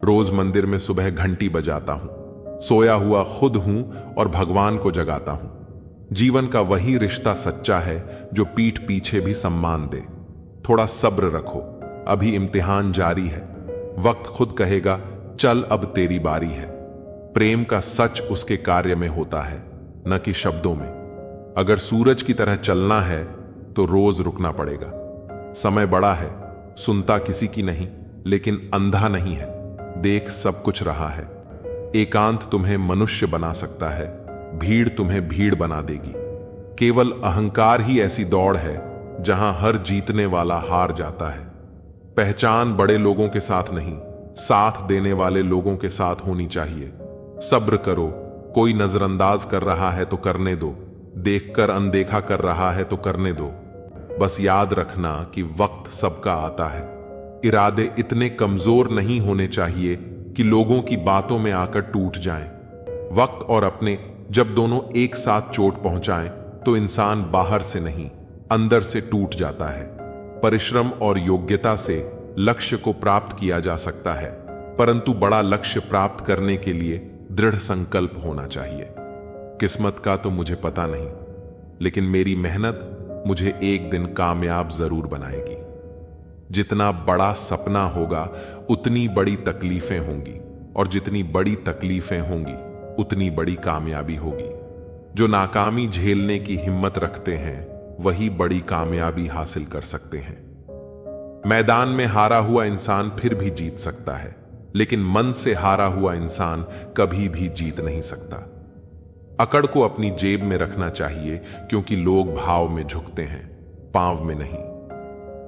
रोज मंदिर में सुबह घंटी बजाता हूं, सोया हुआ खुद हूं और भगवान को जगाता हूं। जीवन का वही रिश्ता सच्चा है जो पीठ पीछे भी सम्मान दे। थोड़ा सब्र रखो, अभी इम्तिहान जारी है। वक्त खुद कहेगा चल अब तेरी बारी है। प्रेम का सच उसके कार्य में होता है, न कि शब्दों में। अगर सूरज की तरह चलना है तो रोज रुकना पड़ेगा। समय बड़ा है, सुनता किसी की नहीं, लेकिन अंधा नहीं है, देख सब कुछ रहा है। एकांत तुम्हें मनुष्य बना सकता है, भीड़ तुम्हें भीड़ बना देगी। केवल अहंकार ही ऐसी दौड़ है जहां हर जीतने वाला हार जाता है। पहचान बड़े लोगों के साथ नहीं, साथ देने वाले लोगों के साथ होनी चाहिए। सब्र करो, कोई नजरअंदाज कर रहा है तो करने दो, देखकर अनदेखा कर रहा है तो करने दो। बस याद रखना कि वक्त सबका आता है। इरादे इतने कमजोर नहीं होने चाहिए कि लोगों की बातों में आकर टूट जाएं। वक्त और अपने जब दोनों एक साथ चोट पहुंचाएं तो इंसान बाहर से नहीं, अंदर से टूट जाता है। परिश्रम और योग्यता से लक्ष्य को प्राप्त किया जा सकता है, परंतु बड़ा लक्ष्य प्राप्त करने के लिए दृढ़ संकल्प होना चाहिए। किस्मत का तो मुझे पता नहीं, लेकिन मेरी मेहनत मुझे एक दिन कामयाब जरूर बनाएगी। जितना बड़ा सपना होगा उतनी बड़ी तकलीफें होंगी, और जितनी बड़ी तकलीफें होंगी उतनी बड़ी कामयाबी होगी। जो नाकामी झेलने की हिम्मत रखते हैं वही बड़ी कामयाबी हासिल कर सकते हैं। मैदान में हारा हुआ इंसान फिर भी जीत सकता है, लेकिन मन से हारा हुआ इंसान कभी भी जीत नहीं सकता। अकड़ को अपनी जेब में रखना चाहिए, क्योंकि लोग भाव में झुकते हैं, पांव में नहीं।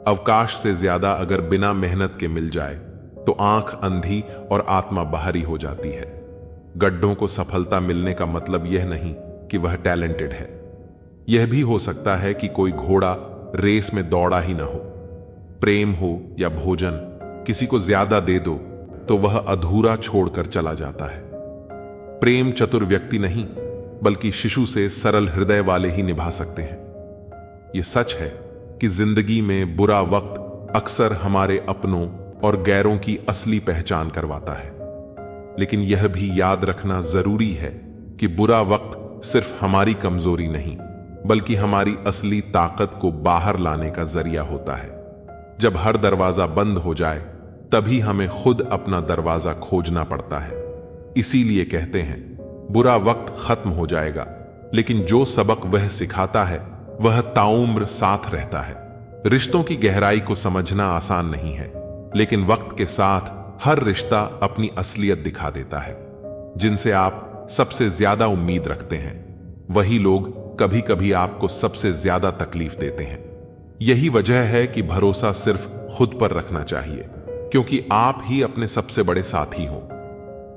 अवकाश से ज्यादा अगर बिना मेहनत के मिल जाए तो आंख अंधी और आत्मा बाहरी हो जाती है। गड्ढों को सफलता मिलने का मतलब यह नहीं कि वह टैलेंटेड है। यह भी हो सकता है कि कोई घोड़ा रेस में दौड़ा ही ना हो। प्रेम हो या भोजन, किसी को ज्यादा दे दो तो वह अधूरा छोड़कर चला जाता है। प्रेम चतुर व्यक्ति नहीं, बल्कि शिशु से सरल हृदय वाले ही निभा सकते हैं। यह सच है कि जिंदगी में बुरा वक्त अक्सर हमारे अपनों और गैरों की असली पहचान करवाता है। लेकिन यह भी याद रखना जरूरी है कि बुरा वक्त सिर्फ हमारी कमजोरी नहीं, बल्कि हमारी असली ताकत को बाहर लाने का जरिया होता है। जब हर दरवाजा बंद हो जाए तभी हमें खुद अपना दरवाजा खोजना पड़ता है। इसीलिए कहते हैं बुरा वक्त खत्म हो जाएगा, लेकिन जो सबक वह सिखाता है वह ताउम्र साथ रहता है। रिश्तों की गहराई को समझना आसान नहीं है, लेकिन वक्त के साथ हर रिश्ता अपनी असलियत दिखा देता है। जिनसे आप सबसे ज्यादा उम्मीद रखते हैं वही लोग कभी कभी आपको सबसे ज्यादा तकलीफ देते हैं। यही वजह है कि भरोसा सिर्फ खुद पर रखना चाहिए, क्योंकि आप ही अपने सबसे बड़े साथी हो।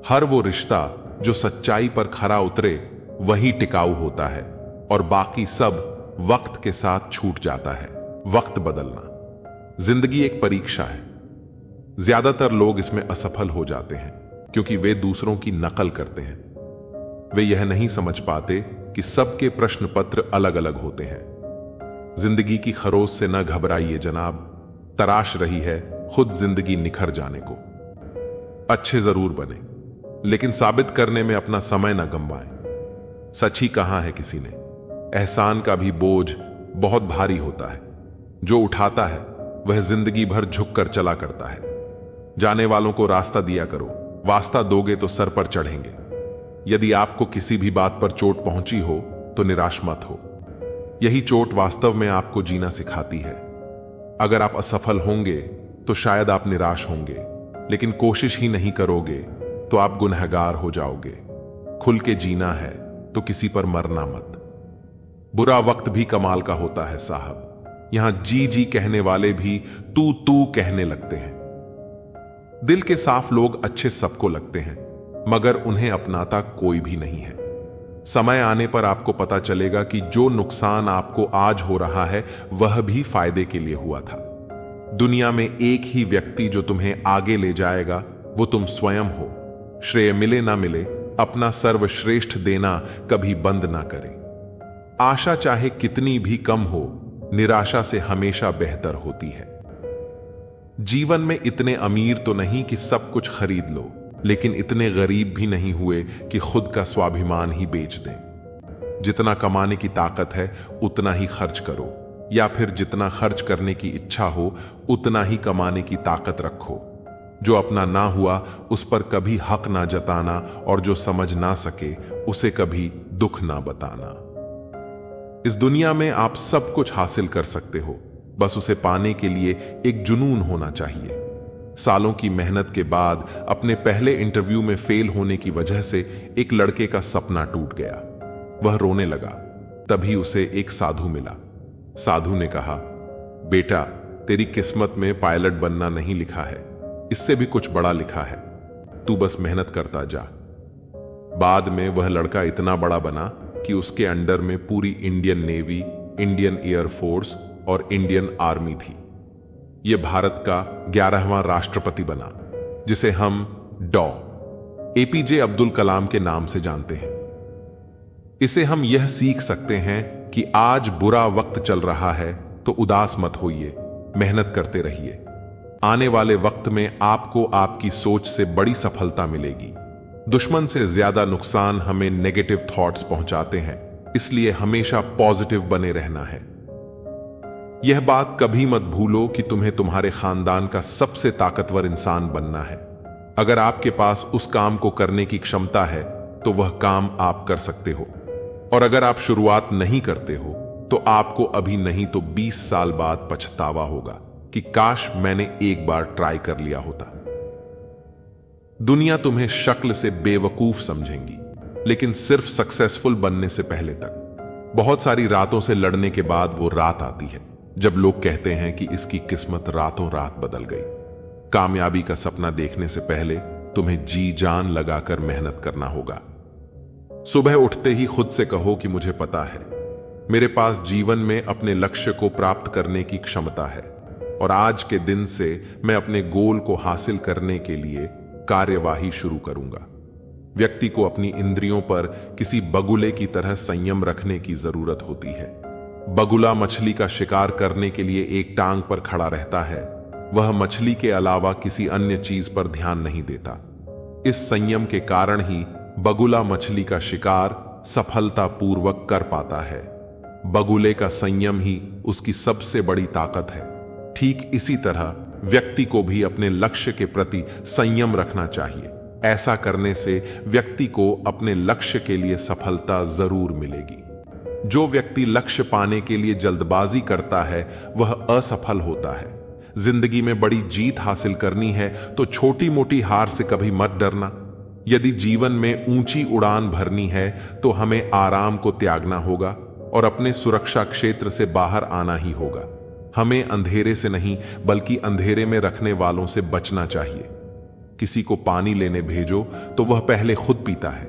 हर वो रिश्ता जो सच्चाई पर खरा उतरे वही टिकाऊ होता है, और बाकी सब वक्त के साथ छूट जाता है। वक्त बदलना जिंदगी एक परीक्षा है। ज्यादातर लोग इसमें असफल हो जाते हैं क्योंकि वे दूसरों की नकल करते हैं। वे यह नहीं समझ पाते कि सबके प्रश्न पत्र अलग अलग होते हैं। जिंदगी की खरोश से न घबराइए जनाब, तराश रही है खुद जिंदगी निखर जाने को। अच्छे जरूर बने, लेकिन साबित करने में अपना समय न गंवाएं। सच ही कहा है किसी ने, एहसान का भी बोझ बहुत भारी होता है। जो उठाता है वह जिंदगी भर झुक कर चला करता है। जाने वालों को रास्ता दिया करो, वास्ता दोगे तो सर पर चढ़ेंगे। यदि आपको किसी भी बात पर चोट पहुंची हो तो निराश मत हो। यही चोट वास्तव में आपको जीना सिखाती है। अगर आप असफल होंगे तो शायद आप निराश होंगे, लेकिन कोशिश ही नहीं करोगे तो आप गुनहगार हो जाओगे। खुल के जीना है तो किसी पर मरना मत। बुरा वक्त भी कमाल का होता है साहब, यहां जी जी कहने वाले भी तू तू कहने लगते हैं। दिल के साफ लोग अच्छे सबको लगते हैं, मगर उन्हें अपनाता कोई भी नहीं है। समय आने पर आपको पता चलेगा कि जो नुकसान आपको आज हो रहा है वह भी फायदे के लिए हुआ था। दुनिया में एक ही व्यक्ति जो तुम्हें आगे ले जाएगा वो तुम स्वयं हो। श्रेय मिले ना मिले, अपना सर्वश्रेष्ठ देना कभी बंद ना करें। आशा चाहे कितनी भी कम हो, निराशा से हमेशा बेहतर होती है। जीवन में इतने अमीर तो नहीं कि सब कुछ खरीद लो, लेकिन इतने गरीब भी नहीं हुए कि खुद का स्वाभिमान ही बेच दें। जितना कमाने की ताकत है उतना ही खर्च करो, या फिर जितना खर्च करने की इच्छा हो उतना ही कमाने की ताकत रखो। जो अपना ना हुआ उस पर कभी हक ना जताना, और जो समझ ना सके उसे कभी दुख ना बताना। इस दुनिया में आप सब कुछ हासिल कर सकते हो, बस उसे पाने के लिए एक जुनून होना चाहिए। सालों की मेहनत के बाद अपने पहले इंटरव्यू में फेल होने की वजह से एक लड़के का सपना टूट गया। वह रोने लगा। तभी उसे एक साधु मिला। साधु ने कहा, बेटा, तेरी किस्मत में पायलट बनना नहीं लिखा है, इससे भी कुछ बड़ा लिखा है, तू बस मेहनत करता जा। बाद में वह लड़का इतना बड़ा बना कि उसके अंडर में पूरी इंडियन नेवी, इंडियन एयरफोर्स और इंडियन आर्मी थी। यह भारत का 11वां राष्ट्रपति बना, जिसे हम डॉ. एपीजे अब्दुल कलाम के नाम से जानते हैं। इसे हम यह सीख सकते हैं कि आज बुरा वक्त चल रहा है तो उदास मत होइए, मेहनत करते रहिए। आने वाले वक्त में आपको आपकी सोच से बड़ी सफलता मिलेगी। दुश्मन से ज्यादा नुकसान हमें नेगेटिव थॉट्स पहुंचाते हैं, इसलिए हमेशा पॉजिटिव बने रहना है। यह बात कभी मत भूलो कि तुम्हें तुम्हारे खानदान का सबसे ताकतवर इंसान बनना है। अगर आपके पास उस काम को करने की क्षमता है तो वह काम आप कर सकते हो, और अगर आप शुरुआत नहीं करते हो तो आपको अभी नहीं तो 20 साल बाद पछतावा होगा कि काश मैंने एक बार ट्राई कर लिया होता। दुनिया तुम्हें शक्ल से बेवकूफ समझेंगी, लेकिन सिर्फ सक्सेसफुल बनने से पहले तक। बहुत सारी रातों से लड़ने के बाद वो रात आती है जब लोग कहते हैं कि इसकी किस्मत रातों रात बदल गई। कामयाबी का सपना देखने से पहले तुम्हें जी जान लगाकर मेहनत करना होगा। सुबह उठते ही खुद से कहो कि मुझे पता है मेरे पास जीवन में अपने लक्ष्य को प्राप्त करने की क्षमता है, और आज के दिन से मैं अपने गोल को हासिल करने के लिए कार्यवाही शुरू करूंगा। व्यक्ति को अपनी इंद्रियों पर किसी बगुले की तरह संयम रखने की जरूरत होती है। बगुला मछली का शिकार करने के लिए एक टांग पर खड़ा रहता है, वह मछली के अलावा किसी अन्य चीज पर ध्यान नहीं देता। इस संयम के कारण ही बगुला मछली का शिकार सफलतापूर्वक कर पाता है। बगुले का संयम ही उसकी सबसे बड़ी ताकत है। ठीक इसी तरह व्यक्ति को भी अपने लक्ष्य के प्रति संयम रखना चाहिए। ऐसा करने से व्यक्ति को अपने लक्ष्य के लिए सफलता जरूर मिलेगी। जो व्यक्ति लक्ष्य पाने के लिए जल्दबाजी करता है वह असफल होता है। जिंदगी में बड़ी जीत हासिल करनी है तो छोटी मोटी हार से कभी मत डरना। यदि जीवन में ऊंची उड़ान भरनी है तो हमें आराम को त्यागना होगा और अपने सुरक्षा क्षेत्र से बाहर आना ही होगा। हमें अंधेरे से नहीं बल्कि अंधेरे में रखने वालों से बचना चाहिए। किसी को पानी लेने भेजो तो वह पहले खुद पीता है।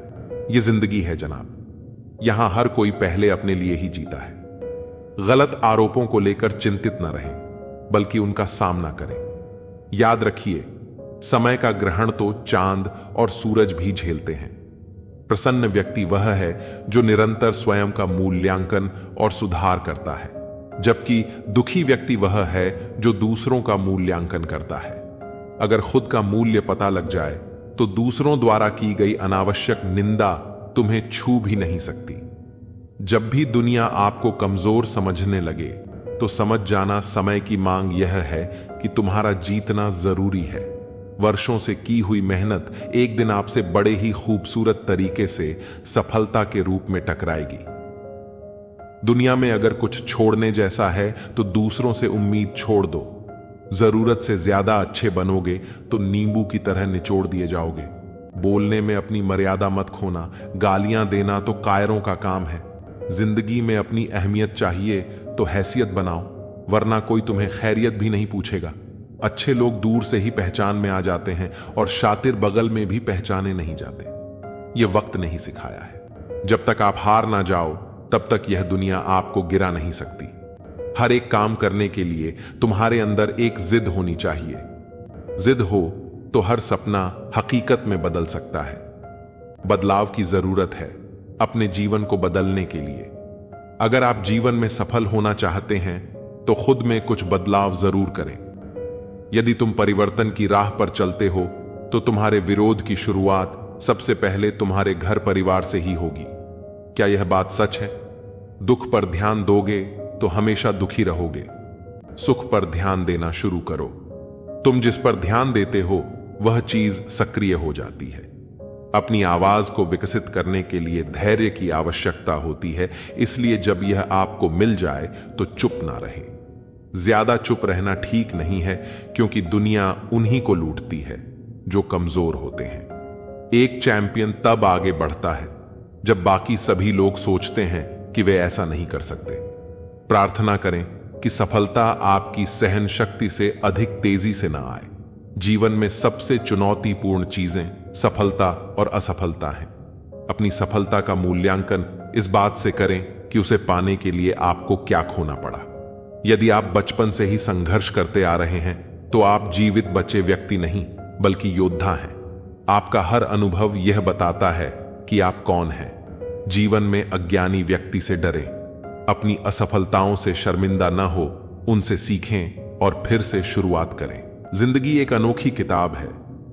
यह जिंदगी है जनाब, यहां हर कोई पहले अपने लिए ही जीता है। गलत आरोपों को लेकर चिंतित न रहें, बल्कि उनका सामना करें। याद रखिए, समय का ग्रहण तो चांद और सूरज भी झेलते हैं। प्रसन्न व्यक्ति वह है जो निरंतर स्वयं का मूल्यांकन और सुधार करता है, जबकि दुखी व्यक्ति वह है जो दूसरों का मूल्यांकन करता है। अगर खुद का मूल्य पता लग जाए तो दूसरों द्वारा की गई अनावश्यक निंदा तुम्हें छू भी नहीं सकती। जब भी दुनिया आपको कमजोर समझने लगे तो समझ जाना समय की मांग यह है कि तुम्हारा जीतना जरूरी है। वर्षों से की हुई मेहनत एक दिन आपसे बड़े ही खूबसूरत तरीके से सफलता के रूप में टकराएगी। दुनिया में अगर कुछ छोड़ने जैसा है तो दूसरों से उम्मीद छोड़ दो। जरूरत से ज्यादा अच्छे बनोगे तो नींबू की तरह निचोड़ दिए जाओगे। बोलने में अपनी मर्यादा मत खोना। गालियां देना तो कायरों का काम है। जिंदगी में अपनी अहमियत चाहिए तो हैसियत बनाओ, वरना कोई तुम्हें खैरियत भी नहीं पूछेगा। अच्छे लोग दूर से ही पहचान में आ जाते हैं और शातिर बगल में भी पहचाने नहीं जाते। यह वक्त नहीं सिखाया है। जब तक आप हार ना जाओ तब तक यह दुनिया आपको गिरा नहीं सकती। हर एक काम करने के लिए तुम्हारे अंदर एक जिद होनी चाहिए। जिद हो तो हर सपना हकीकत में बदल सकता है। बदलाव की जरूरत है अपने जीवन को बदलने के लिए। अगर आप जीवन में सफल होना चाहते हैं तो खुद में कुछ बदलाव जरूर करें। यदि तुम परिवर्तन की राह पर चलते हो तो तुम्हारे विरोध की शुरुआत सबसे पहले तुम्हारे घर परिवार से ही होगी। क्या यह बात सच है? दुख पर ध्यान दोगे तो हमेशा दुखी रहोगे। सुख पर ध्यान देना शुरू करो। तुम जिस पर ध्यान देते हो वह चीज सक्रिय हो जाती है। अपनी आवाज को विकसित करने के लिए धैर्य की आवश्यकता होती है, इसलिए जब यह आपको मिल जाए तो चुप ना रहे। ज्यादा चुप रहना ठीक नहीं है, क्योंकि दुनिया उन्हीं को लूटती है जो कमजोर होते हैं। एक चैंपियन तब आगे बढ़ता है जब बाकी सभी लोग सोचते हैं कि वे ऐसा नहीं कर सकते। प्रार्थना करें कि सफलता आपकी सहन शक्ति से अधिक तेजी से ना आए। जीवन में सबसे चुनौतीपूर्ण चीजें सफलता और असफलता हैं। अपनी सफलता का मूल्यांकन इस बात से करें कि उसे पाने के लिए आपको क्या खोना पड़ा। यदि आप बचपन से ही संघर्ष करते आ रहे हैं तो आप जीवित बचे व्यक्ति नहीं बल्कि योद्धा हैं। आपका हर अनुभव यह बताता है कि आप कौन हैं। जीवन में अज्ञानी व्यक्ति से डरें, अपनी असफलताओं से शर्मिंदा न हो, उनसे सीखें और फिर से शुरुआत करें। जिंदगी एक अनोखी किताब है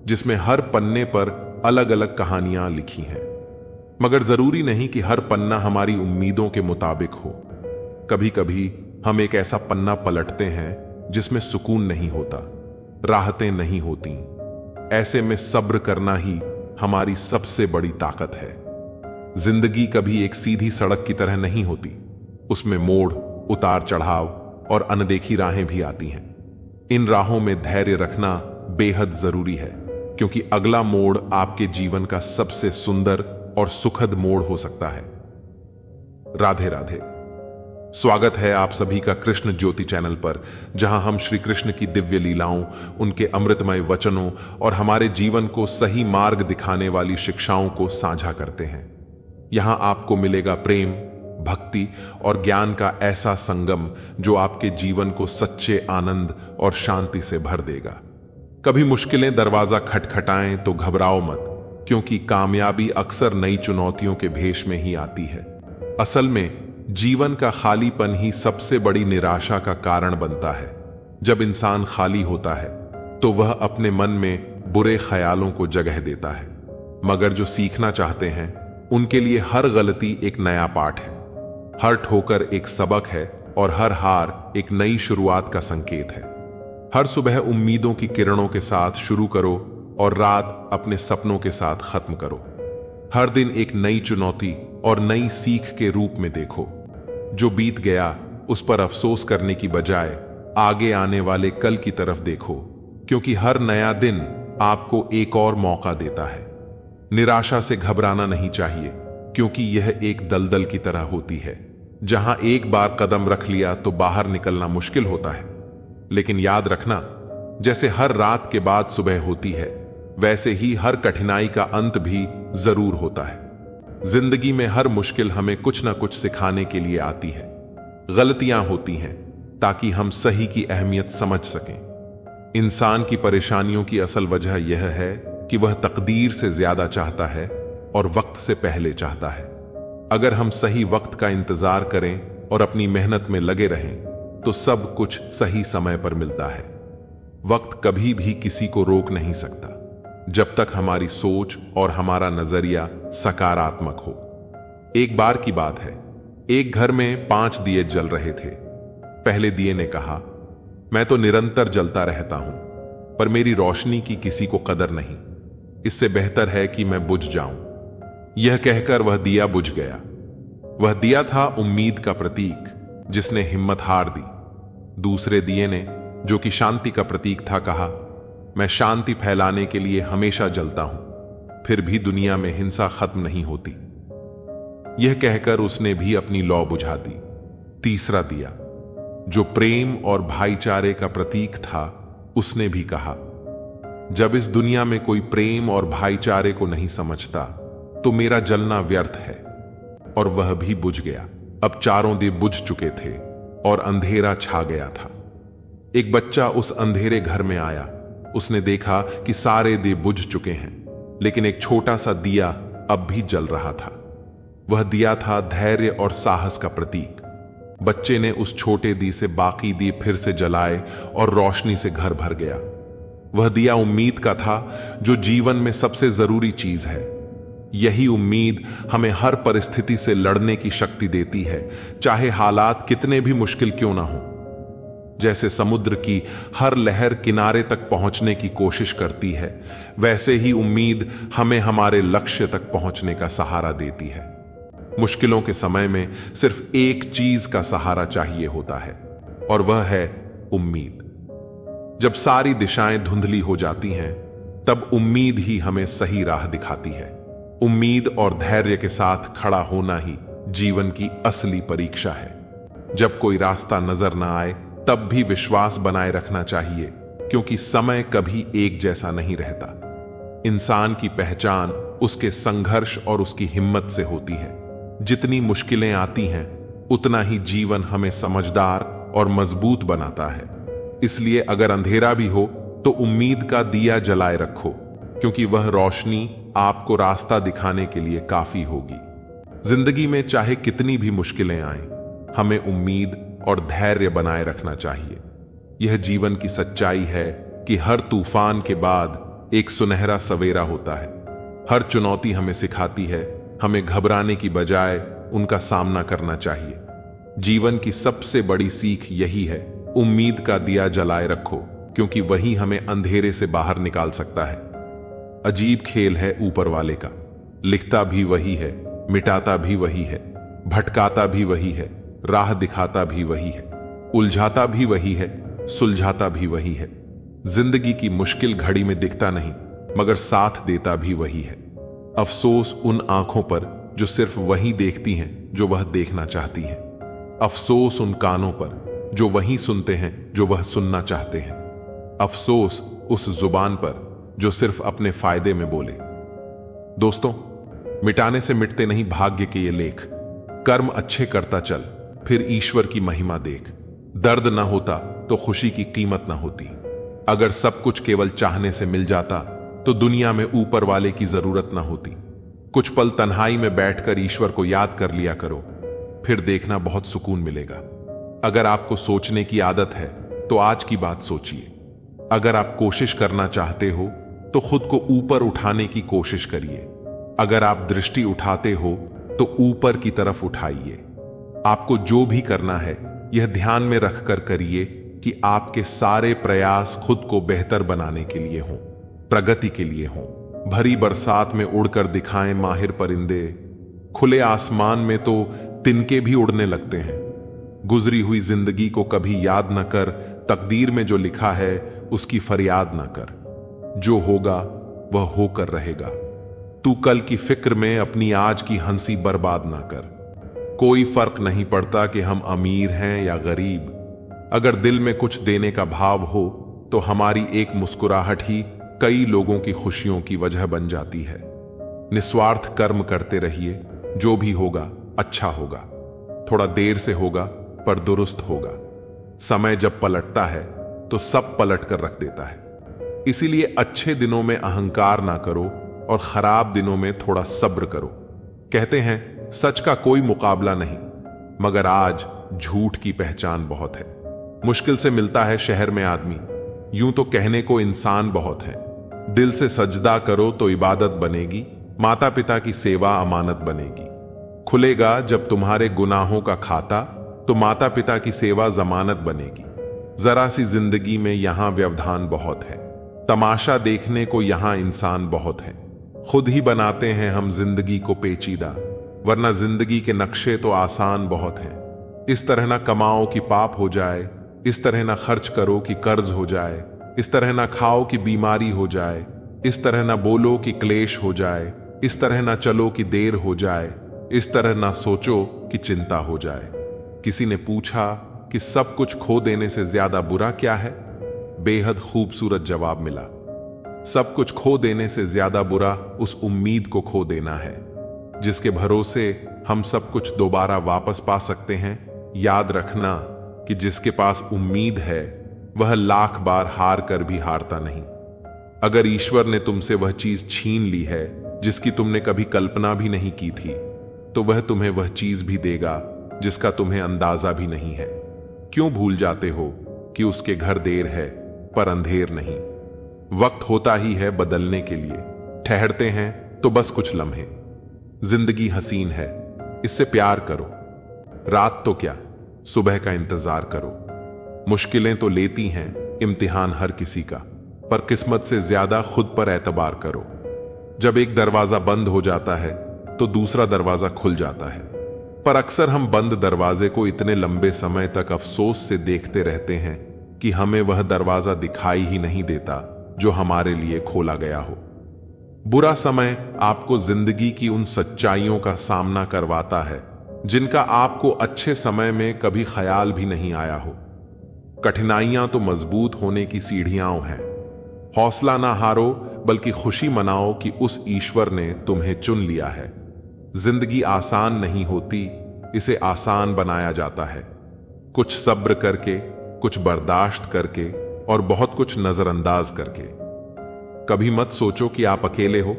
जिसमें हर पन्ने पर अलग अलग कहानियां लिखी हैं, मगर जरूरी नहीं कि हर पन्ना हमारी उम्मीदों के मुताबिक हो। कभी कभी हम एक ऐसा पन्ना पलटते हैं जिसमें सुकून नहीं होता, राहतें नहीं होती। ऐसे में सब्र करना ही हमारी सबसे बड़ी ताकत है। जिंदगी कभी एक सीधी सड़क की तरह नहीं होती, उसमें मोड़, उतार चढ़ाव और अनदेखी राहें भी आती हैं। इन राहों में धैर्य रखना बेहद जरूरी है, क्योंकि अगला मोड़ आपके जीवन का सबसे सुंदर और सुखद मोड़ हो सकता है। राधे राधे। स्वागत है आप सभी का कृष्ण ज्योति चैनल पर, जहां हम श्री कृष्ण की दिव्य लीलाओं, उनके अमृतमय वचनों और हमारे जीवन को सही मार्ग दिखाने वाली शिक्षाओं को साझा करते हैं। यहां आपको मिलेगा प्रेम, भक्ति और ज्ञान का ऐसा संगम जो आपके जीवन को सच्चे आनंद और शांति से भर देगा। कभी मुश्किलें दरवाजा खटखटाएं तो घबराओ मत, क्योंकि कामयाबी अक्सर नई चुनौतियों के भेष में ही आती है। असल में जीवन का खालीपन ही सबसे बड़ी निराशा का कारण बनता है। जब इंसान खाली होता है तो वह अपने मन में बुरे ख्यालों को जगह देता है, मगर जो सीखना चाहते हैं उनके लिए हर गलती एक नया पाठ है, हर ठोकर एक सबक है और हर हार एक नई शुरुआत का संकेत है। हर सुबह उम्मीदों की किरणों के साथ शुरू करो और रात अपने सपनों के साथ खत्म करो। हर दिन एक नई चुनौती और नई सीख के रूप में देखो। जो बीत गया उस पर अफसोस करने की बजाय आगे आने वाले कल की तरफ देखो, क्योंकि हर नया दिन आपको एक और मौका देता है। निराशा से घबराना नहीं चाहिए, क्योंकि यह एक दलदल की तरह होती है, जहां एक बार कदम रख लिया तो बाहर निकलना मुश्किल होता है। लेकिन याद रखना, जैसे हर रात के बाद सुबह होती है, वैसे ही हर कठिनाई का अंत भी जरूर होता है। जिंदगी में हर मुश्किल हमें कुछ ना कुछ सिखाने के लिए आती है। गलतियां होती हैं ताकि हम सही की अहमियत समझ सकें। इंसान की परेशानियों की असल वजह यह है कि वह तकदीर से ज्यादा चाहता है और वक्त से पहले चाहता है। अगर हम सही वक्त का इंतजार करें और अपनी मेहनत में लगे रहें तो सब कुछ सही समय पर मिलता है। वक्त कभी भी किसी को रोक नहीं सकता, जब तक हमारी सोच और हमारा नजरिया सकारात्मक हो। एक बार की बात है, एक घर में 5 दिए जल रहे थे। पहले दिए ने कहा, मैं तो निरंतर जलता रहता हूं, पर मेरी रोशनी की किसी को कदर नहीं। इससे बेहतर है कि मैं बुझ जाऊं। यह कहकर वह दिया बुझ गया। वह दिया था उम्मीद का प्रतीक, जिसने हिम्मत हार दी। दूसरे दिए ने, जो कि शांति का प्रतीक था, कहा, मैं शांति फैलाने के लिए हमेशा जलता हूं, फिर भी दुनिया में हिंसा खत्म नहीं होती। यह कहकर उसने भी अपनी लौ बुझा दी। तीसरा दिया, जो प्रेम और भाईचारे का प्रतीक था, उसने भी कहा, जब इस दुनिया में कोई प्रेम और भाईचारे को नहीं समझता तो मेरा जलना व्यर्थ है। और वह भी बुझ गया। अब चारों दिए बुझ चुके थे और अंधेरा छा गया था। एक बच्चा उस अंधेरे घर में आया। उसने देखा कि सारे दिए बुझ चुके हैं, लेकिन एक छोटा सा दिया अब भी जल रहा था। वह दिया था धैर्य और साहस का प्रतीक। बच्चे ने उस छोटे दी से बाकी दिए फिर से जलाए और रोशनी से घर भर गया। वह दिया उम्मीद का था, जो जीवन में सबसे जरूरी चीज है। यही उम्मीद हमें हर परिस्थिति से लड़ने की शक्ति देती है, चाहे हालात कितने भी मुश्किल क्यों ना हो। जैसे समुद्र की हर लहर किनारे तक पहुंचने की कोशिश करती है, वैसे ही उम्मीद हमें हमारे लक्ष्य तक पहुंचने का सहारा देती है। मुश्किलों के समय में सिर्फ एक चीज का सहारा चाहिए होता है, और वह है उम्मीद। जब सारी दिशाएं धुंधली हो जाती हैं, तब उम्मीद ही हमें सही राह दिखाती है। उम्मीद और धैर्य के साथ खड़ा होना ही जीवन की असली परीक्षा है। जब कोई रास्ता नजर न आए, तब भी विश्वास बनाए रखना चाहिए, क्योंकि समय कभी एक जैसा नहीं रहता। इंसान की पहचान उसके संघर्ष और उसकी हिम्मत से होती है। जितनी मुश्किलें आती हैं, उतना ही जीवन हमें समझदार और मजबूत बनाता है। इसलिए अगर अंधेरा भी हो तो उम्मीद का दिया जलाए रखो, क्योंकि वह रोशनी आपको रास्ता दिखाने के लिए काफी होगी। जिंदगी में चाहे कितनी भी मुश्किलें आएं, हमें उम्मीद और धैर्य बनाए रखना चाहिए। यह जीवन की सच्चाई है कि हर तूफान के बाद एक सुनहरा सवेरा होता है। हर चुनौती हमें सिखाती है, हमें घबराने की बजाय उनका सामना करना चाहिए। जीवन की सबसे बड़ी सीख यही है, उम्मीद का दिया जलाए रखो, क्योंकि वही हमें अंधेरे से बाहर निकाल सकता है। अजीब खेल है ऊपर वाले का, लिखता भी वही है, मिटाता भी वही है, भटकाता भी वही है, राह दिखाता भी वही है, उलझाता भी वही है, सुलझाता भी वही है। जिंदगी की मुश्किल घड़ी में दिखता नहीं, मगर साथ देता भी वही है। अफसोस उन आंखों पर जो सिर्फ वही देखती हैं जो वह देखना चाहती हैं। अफसोस उन कानों पर जो वही सुनते हैं जो वह सुनना चाहते हैं। अफसोस उस जुबान पर जो सिर्फ अपने फायदे में बोले। दोस्तों, मिटाने से मिटते नहीं भाग्य के ये लेख। कर्म अच्छे करता चल, फिर ईश्वर की महिमा देख। दर्द ना होता तो खुशी की कीमत ना होती। अगर सब कुछ केवल चाहने से मिल जाता तो दुनिया में ऊपर वाले की जरूरत ना होती। कुछ पल तन्हाई में बैठकर ईश्वर को याद कर लिया करो, फिर देखना बहुत सुकून मिलेगा। अगर आपको सोचने की आदत है तो आज की बात सोचिए। अगर आप कोशिश करना चाहते हो तो खुद को ऊपर उठाने की कोशिश करिए। अगर आप दृष्टि उठाते हो तो ऊपर की तरफ उठाइए। आपको जो भी करना है, यह ध्यान में रखकर करिए कि आपके सारे प्रयास खुद को बेहतर बनाने के लिए हों, प्रगति के लिए हों। भरी बरसात में उड़कर दिखाएं माहिर परिंदे, खुले आसमान में तो तिनके भी उड़ने लगते हैं। गुजरी हुई जिंदगी को कभी याद न कर, तकदीर में जो लिखा है उसकी फरियाद न कर। जो होगा वह होकर रहेगा। तू कल की फिक्र में अपनी आज की हंसी बर्बाद ना कर। कोई फर्क नहीं पड़ता कि हम अमीर हैं या गरीब। अगर दिल में कुछ देने का भाव हो तो हमारी एक मुस्कुराहट ही कई लोगों की खुशियों की वजह बन जाती है। निस्वार्थ कर्म करते रहिए, जो भी होगा अच्छा होगा। थोड़ा देर से होगा पर दुरुस्त होगा। समय जब पलटता है तो सब पलट कर रख देता है। इसीलिए अच्छे दिनों में अहंकार ना करो और खराब दिनों में थोड़ा सब्र करो। कहते हैं सच का कोई मुकाबला नहीं, मगर आज झूठ की पहचान बहुत है। मुश्किल से मिलता है शहर में आदमी, यूं तो कहने को इंसान बहुत है। दिल से सजदा करो तो इबादत बनेगी, माता पिता की सेवा अमानत बनेगी। खुलेगा जब तुम्हारे गुनाहों का खाता तो माता पिता की सेवा जमानत बनेगी। जरा सी जिंदगी में यहां व्यवधान बहुत है, तमाशा देखने को यहां इंसान बहुत है। खुद ही बनाते हैं हम जिंदगी को पेचीदा, वरना जिंदगी के नक्शे तो आसान बहुत हैं। इस तरह ना कमाओ कि पाप हो जाए, इस तरह ना खर्च करो कि कर्ज हो जाए, इस तरह ना खाओ कि बीमारी हो जाए, इस तरह ना बोलो कि क्लेश हो जाए, इस तरह ना चलो कि देर हो जाए, इस तरह ना सोचो कि चिंता हो जाए। किसी ने पूछा कि सब कुछ खो देने से ज्यादा बुरा क्या है? बेहद खूबसूरत जवाब मिला, सब कुछ खो देने से ज्यादा बुरा उस उम्मीद को खो देना है जिसके भरोसे हम सब कुछ दोबारा वापस पा सकते हैं। याद रखना कि जिसके पास उम्मीद है वह लाख बार हार कर भी हारता नहीं। अगर ईश्वर ने तुमसे वह चीज छीन ली है जिसकी तुमने कभी कल्पना भी नहीं की थी, तो वह तुम्हें वह चीज भी देगा जिसका तुम्हें अंदाजा भी नहीं है। क्यों भूल जाते हो कि उसके घर देर है पर अंधेर नहीं। वक्त होता ही है बदलने के लिए, ठहरते हैं तो बस कुछ लम्हे। जिंदगी हसीन है, इससे प्यार करो। रात तो क्या, सुबह का इंतजार करो। मुश्किलें तो लेती हैं इम्तिहान हर किसी का, पर किस्मत से ज्यादा खुद पर एतबार करो। जब एक दरवाजा बंद हो जाता है तो दूसरा दरवाजा खुल जाता है, पर अक्सर हम बंद दरवाजे को इतने लंबे समय तक अफसोस से देखते रहते हैं कि हमें वह दरवाजा दिखाई ही नहीं देता जो हमारे लिए खोला गया हो। बुरा समय आपको जिंदगी की उन सच्चाइयों का सामना करवाता है जिनका आपको अच्छे समय में कभी ख्याल भी नहीं आया हो। कठिनाइयां तो मजबूत होने की सीढ़ियां हैं। हौसला ना हारो, बल्कि खुशी मनाओ कि उस ईश्वर ने तुम्हें चुन लिया है। जिंदगी आसान नहीं होती, इसे आसान बनाया जाता है। कुछ सब्र करके, कुछ बर्दाश्त करके और बहुत कुछ नजरअंदाज करके। कभी मत सोचो कि आप अकेले हो,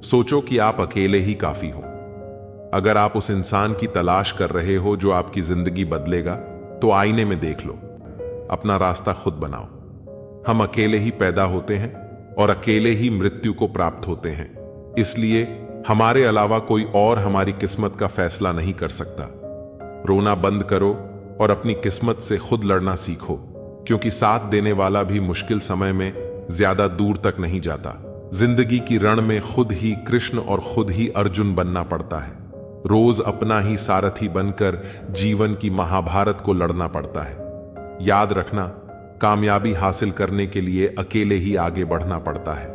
सोचो कि आप अकेले ही काफी हो। अगर आप उस इंसान की तलाश कर रहे हो जो आपकी जिंदगी बदलेगा, तो आईने में देख लो, अपना रास्ता खुद बनाओ। हम अकेले ही पैदा होते हैं और अकेले ही मृत्यु को प्राप्त होते हैं, इसलिए हमारे अलावा कोई और हमारी किस्मत का फैसला नहीं कर सकता। रोना बंद करो और अपनी किस्मत से खुद लड़ना सीखो, क्योंकि साथ देने वाला भी मुश्किल समय में ज्यादा दूर तक नहीं जाता। जिंदगी की रण में खुद ही कृष्ण और खुद ही अर्जुन बनना पड़ता है। रोज अपना ही सारथी बनकर जीवन की महाभारत को लड़ना पड़ता है। याद रखना, कामयाबी हासिल करने के लिए अकेले ही आगे बढ़ना पड़ता है।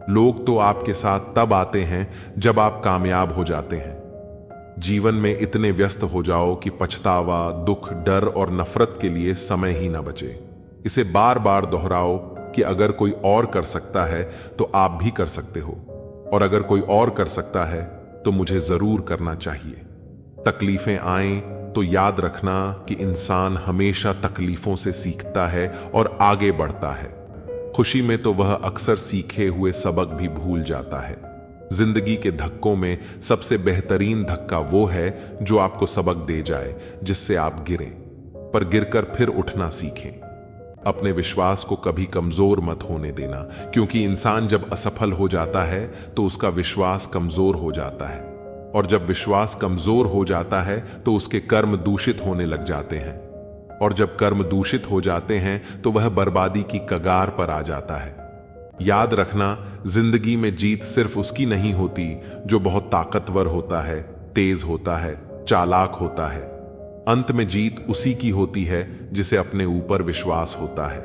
लोग तो आपके साथ तब आते हैं जब आप कामयाब हो जाते हैं। जीवन में इतने व्यस्त हो जाओ कि पछतावा, दुख, डर और नफरत के लिए समय ही ना बचे। इसे बार बार दोहराओ कि अगर कोई और कर सकता है तो आप भी कर सकते हो, और अगर कोई और कर सकता है तो मुझे जरूर करना चाहिए। तकलीफें आएं तो याद रखना कि इंसान हमेशा तकलीफों से सीखता है और आगे बढ़ता है। खुशी में तो वह अक्सर सीखे हुए सबक भी भूल जाता है। जिंदगी के धक्कों में सबसे बेहतरीन धक्का वो है जो आपको सबक दे जाए, जिससे आप गिरें, पर गिरकर फिर उठना सीखें। अपने विश्वास को कभी कमजोर मत होने देना, क्योंकि इंसान जब असफल हो जाता है तो उसका विश्वास कमजोर हो जाता है, और जब विश्वास कमजोर हो जाता है तो उसके कर्म दूषित होने लग जाते हैं, और जब कर्म दूषित हो जाते हैं तो वह बर्बादी की कगार पर आ जाता है। याद रखना, जिंदगी में जीत सिर्फ उसकी नहीं होती जो बहुत ताकतवर होता है, तेज होता है, चालाक होता है। अंत में जीत उसी की होती है जिसे अपने ऊपर विश्वास होता है।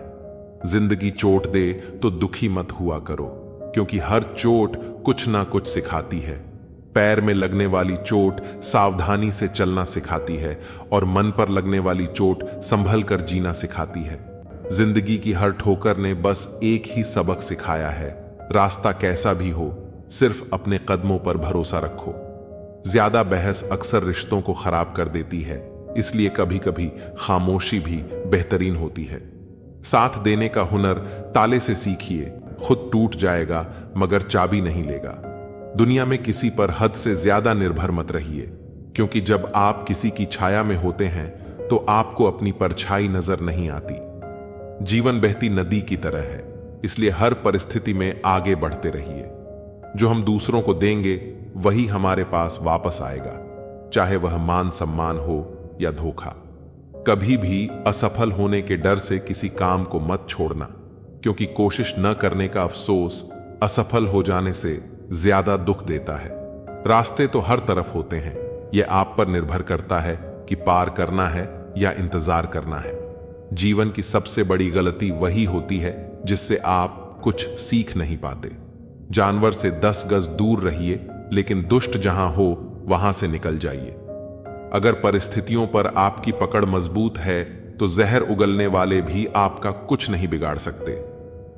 जिंदगी चोट दे तो दुखी मत हुआ करो, क्योंकि हर चोट कुछ ना कुछ सिखाती है। पैर में लगने वाली चोट सावधानी से चलना सिखाती है, और मन पर लगने वाली चोट संभल कर जीना सिखाती है। जिंदगी की हर ठोकर ने बस एक ही सबक सिखाया है, रास्ता कैसा भी हो, सिर्फ अपने कदमों पर भरोसा रखो। ज्यादा बहस अक्सर रिश्तों को खराब कर देती है, इसलिए कभी कभी खामोशी भी बेहतरीन होती है। साथ देने का हुनर ताले से सीखिए, खुद टूट जाएगा मगर चाबी नहीं लेगा। दुनिया में किसी पर हद से ज्यादा निर्भर मत रहिए, क्योंकि जब आप किसी की छाया में होते हैं तो आपको अपनी परछाई नजर नहीं आती। जीवन बहती नदी की तरह है, इसलिए हर परिस्थिति में आगे बढ़ते रहिए। जो हम दूसरों को देंगे वही हमारे पास वापस आएगा, चाहे वह मान सम्मान हो या धोखा। कभी भी असफल होने के डर से किसी काम को मत छोड़ना, क्योंकि कोशिश न करने का अफसोस असफल हो जाने से ज्यादा दुख देता है। रास्ते तो हर तरफ होते हैं, यह आप पर निर्भर करता है कि पार करना है या इंतजार करना है। जीवन की सबसे बड़ी गलती वही होती है जिससे आप कुछ सीख नहीं पाते। जानवर से 10 गज दूर रहिए, लेकिन दुष्ट जहां हो वहां से निकल जाइए। अगर परिस्थितियों पर आपकी पकड़ मजबूत है तो जहर उगलने वाले भी आपका कुछ नहीं बिगाड़ सकते।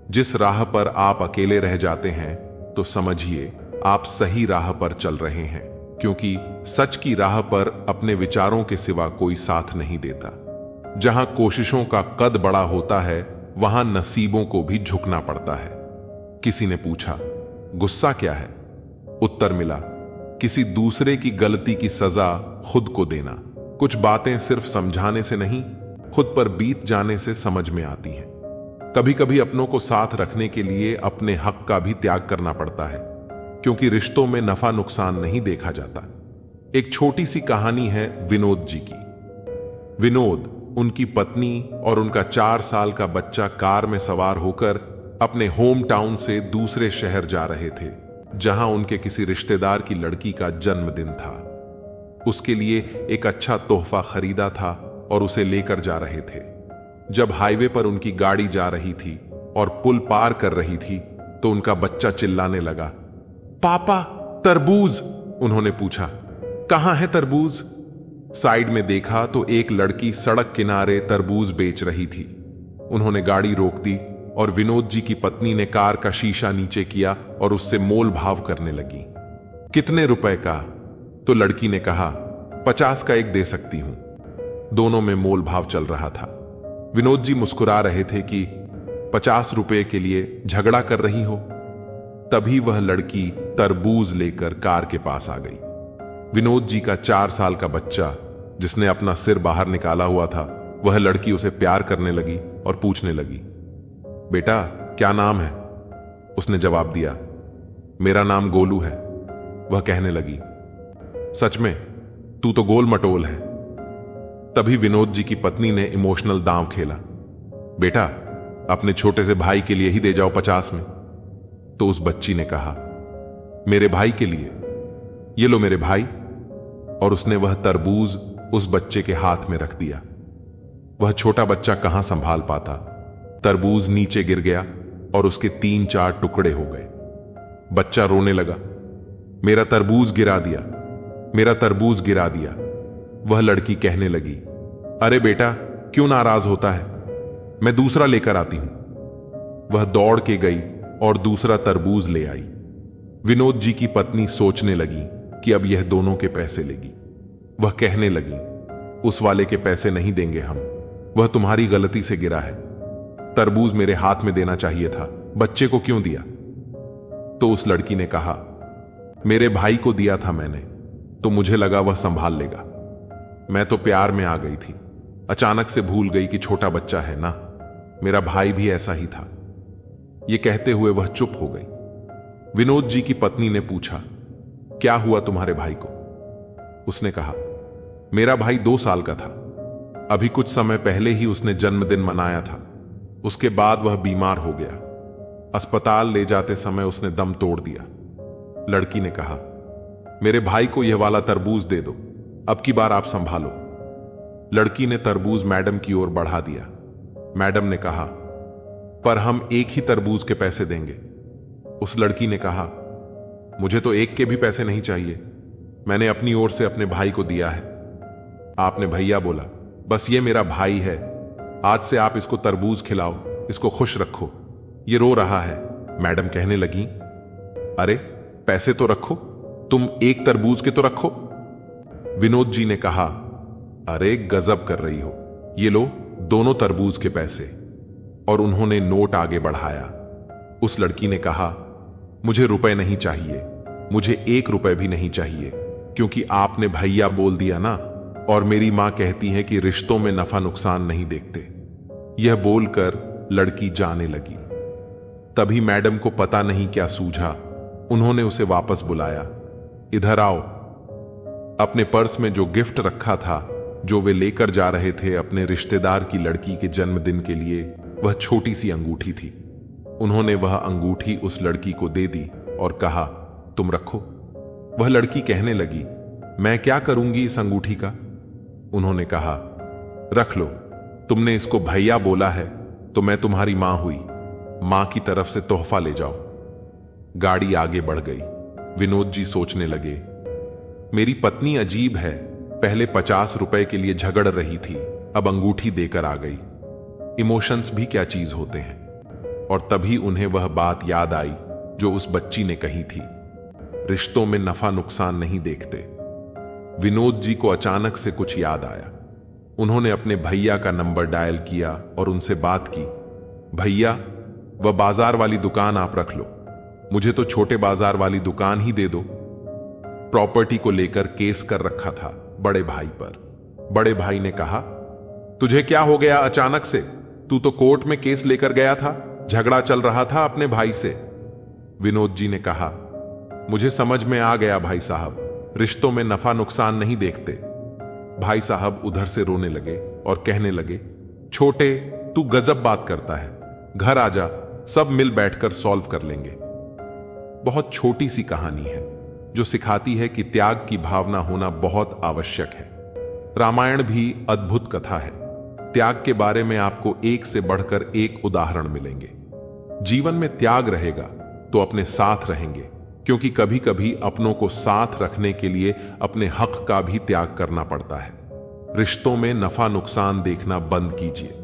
जिस राह पर आप अकेले रह जाते हैं तो समझिए आप सही राह पर चल रहे हैं, क्योंकि सच की राह पर अपने विचारों के सिवा कोई साथ नहीं देता। जहां कोशिशों का कद बड़ा होता है वहां नसीबों को भी झुकना पड़ता है। किसी ने पूछा, गुस्सा क्या है? उत्तर मिला, किसी दूसरे की गलती की सजा खुद को देना। कुछ बातें सिर्फ समझाने से नहीं, खुद पर बीत जाने से समझ में आती हैं। कभी कभी अपनों को साथ रखने के लिए अपने हक का भी त्याग करना पड़ता है, क्योंकि रिश्तों में नफा नुकसान नहीं देखा जाता। एक छोटी सी कहानी है विनोद जी की। विनोद, उनकी पत्नी और उनका 4 साल का बच्चा कार में सवार होकर अपने होम टाउन से दूसरे शहर जा रहे थे, जहां उनके किसी रिश्तेदार की लड़की का जन्मदिन था। उसके लिए एक अच्छा तोहफा खरीदा था और उसे लेकर जा रहे थे। जब हाईवे पर उनकी गाड़ी जा रही थी और पुल पार कर रही थी तो उनका बच्चा चिल्लाने लगा, पापा तरबूज। उन्होंने पूछा, कहां है तरबूज? साइड में देखा तो एक लड़की सड़क किनारे तरबूज बेच रही थी। उन्होंने गाड़ी रोक दी और विनोद जी की पत्नी ने कार का शीशा नीचे किया और उससे मोल भाव करने लगी। कितने रुपए का? तो लड़की ने कहा, 50 का एक दे सकती हूं। दोनों में मोल भाव चल रहा था। विनोद जी मुस्कुरा रहे थे कि 50 रुपए के लिए झगड़ा कर रही हो। तभी वह लड़की तरबूज लेकर कार के पास आ गई। विनोद जी का 4 साल का बच्चा, जिसने अपना सिर बाहर निकाला हुआ था, वह लड़की उसे प्यार करने लगी और पूछने लगी, बेटा क्या नाम है? उसने जवाब दिया, मेरा नाम गोलू है। वह कहने लगी, सच में? तू तो गोल मटोल है। तभी विनोद जी की पत्नी ने इमोशनल दांव खेला, बेटा अपने छोटे से भाई के लिए ही दे जाओ 50 में। तो उस बच्ची ने कहा, मेरे भाई के लिए? ये लो मेरे भाई। और उसने वह तरबूज उस बच्चे के हाथ में रख दिया। वह छोटा बच्चा कहां संभाल पाता। तरबूज नीचे गिर गया और उसके 3-4 टुकड़े हो गए। बच्चा रोने लगा, मेरा तरबूज गिरा दिया, मेरा तरबूज गिरा दिया। वह लड़की कहने लगी, अरे बेटा क्यों नाराज होता है, मैं दूसरा लेकर आती हूं। वह दौड़ के गई और दूसरा तरबूज ले आई। विनोद जी की पत्नी सोचने लगी कि अब यह दोनों के पैसे लेगी। वह कहने लगी, उस वाले के पैसे नहीं देंगे हम, वह तुम्हारी गलती से गिरा है। तरबूज मेरे हाथ में देना चाहिए था, बच्चे को क्यों दिया? तो उस लड़की ने कहा, मेरे भाई को दिया था मैंने, तो मुझे लगा वह संभाल लेगा। मैं तो प्यार में आ गई थी, अचानक से भूल गई कि छोटा बच्चा है ना, मेरा भाई भी ऐसा ही था। यह कहते हुए वह चुप हो गई। विनोद जी की पत्नी ने पूछा, क्या हुआ तुम्हारे भाई को? उसने कहा, मेरा भाई 2 साल का था। अभी कुछ समय पहले ही उसने जन्मदिन मनाया था। उसके बाद वह बीमार हो गया। अस्पताल ले जाते समय उसने दम तोड़ दिया। लड़की ने कहा, मेरे भाई को यह वाला तरबूज दे दो, अब की बार आप संभालो। लड़की ने तरबूज मैडम की ओर बढ़ा दिया। मैडम ने कहा, पर हम एक ही तरबूज के पैसे देंगे। उस लड़की ने कहा, मुझे तो एक के भी पैसे नहीं चाहिए, मैंने अपनी ओर से अपने भाई को दिया है। आपने भैया बोला, बस ये मेरा भाई है, आज से आप इसको तरबूज खिलाओ, इसको खुश रखो, ये रो रहा है। मैडम कहने लगी, अरे पैसे तो रखो, तुम एक तरबूज के तो रखो। विनोद जी ने कहा, अरे गजब कर रही हो, ये लो दोनों तरबूज के पैसे। और उन्होंने नोट आगे बढ़ाया। उस लड़की ने कहा, मुझे रुपए नहीं चाहिए, मुझे 1 रुपए भी नहीं चाहिए, क्योंकि आपने भैया बोल दिया ना, और मेरी मां कहती है कि रिश्तों में नफा नुकसान नहीं देखते। यह बोलकर लड़की जाने लगी। तभी मैडम को पता नहीं क्या सूझा, उन्होंने उसे वापस बुलाया, इधर आओ। अपने पर्स में जो गिफ्ट रखा था, जो वे लेकर जा रहे थे अपने रिश्तेदार की लड़की के जन्मदिन के लिए, वह छोटी सी अंगूठी थी। उन्होंने वह अंगूठी उस लड़की को दे दी और कहा, तुम रखो। वह लड़की कहने लगी, मैं क्या करूंगी इस अंगूठी का? उन्होंने कहा, रख लो, तुमने इसको भैया बोला है तो मैं तुम्हारी मां हुई, मां की तरफ से तोहफा ले जाओ। गाड़ी आगे बढ़ गई। विनोद जी सोचने लगे, मेरी पत्नी अजीब है, पहले 50 रुपए के लिए झगड़ रही थी, अब अंगूठी देकर आ गई। इमोशंस भी क्या चीज होते हैं। और तभी उन्हें वह बात याद आई जो उस बच्ची ने कही थी, रिश्तों में नफा नुकसान नहीं देखते। विनोद जी को अचानक से कुछ याद आया। उन्होंने अपने भैया का नंबर डायल किया और उनसे बात की, भैया वह बाजार वाली दुकान आप रख लो, मुझे तो छोटे बाजार वाली दुकान ही दे दो। प्रॉपर्टी को लेकर केस कर रखा था बड़े भाई पर। बड़े भाई ने कहा, तुझे क्या हो गया अचानक से? तू तो कोर्ट में केस लेकर गया था, झगड़ा चल रहा था अपने भाई से। विनोद जी ने कहा, मुझे समझ में आ गया भाई साहब, रिश्तों में नफा नुकसान नहीं देखते। भाई साहब उधर से रोने लगे और कहने लगे, छोटे तू गजब बात करता है, घर आजा, सब मिल बैठकर सॉल्व कर लेंगे। बहुत छोटी सी कहानी है जो सिखाती है कि त्याग की भावना होना बहुत आवश्यक है। रामायण भी अद्भुत कथा है। त्याग के बारे में आपको एक से बढ़कर एक उदाहरण मिलेंगे। जीवन में त्याग रहेगा तो अपने साथ रहेंगे, क्योंकि कभी कभी अपनों को साथ रखने के लिए अपने हक का भी त्याग करना पड़ता है। रिश्तों में नफा नुकसान देखना बंद कीजिए।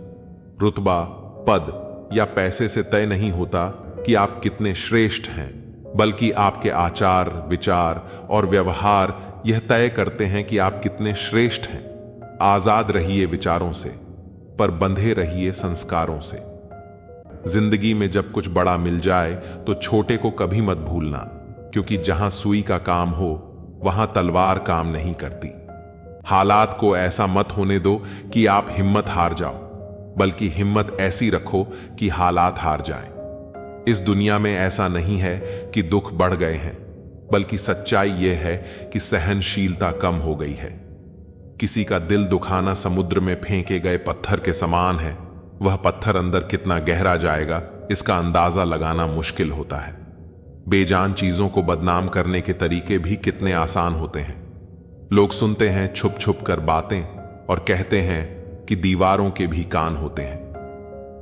रुतबा, पद या पैसे से तय नहीं होता कि आप कितने श्रेष्ठ हैं, बल्कि आपके आचार, विचार और व्यवहार यह तय करते हैं कि आप कितने श्रेष्ठ हैं। आजाद रहिए विचारों से, पर बंधे रहिए संस्कारों से। जिंदगी में जब कुछ बड़ा मिल जाए तो छोटे को कभी मत भूलना, क्योंकि जहां सुई का काम हो वहां तलवार काम नहीं करती। हालात को ऐसा मत होने दो कि आप हिम्मत हार जाओ, बल्कि हिम्मत ऐसी रखो कि हालात हार जाएं। इस दुनिया में ऐसा नहीं है कि दुख बढ़ गए हैं, बल्कि सच्चाई यह है कि सहनशीलता कम हो गई है। किसी का दिल दुखाना समुद्र में फेंके गए पत्थर के समान है। वह पत्थर अंदर कितना गहरा जाएगा इसका अंदाजा लगाना मुश्किल होता है। बेजान चीजों को बदनाम करने के तरीके भी कितने आसान होते हैं। लोग सुनते हैं छुप छुप कर बातें और कहते हैं कि दीवारों के भी कान होते हैं।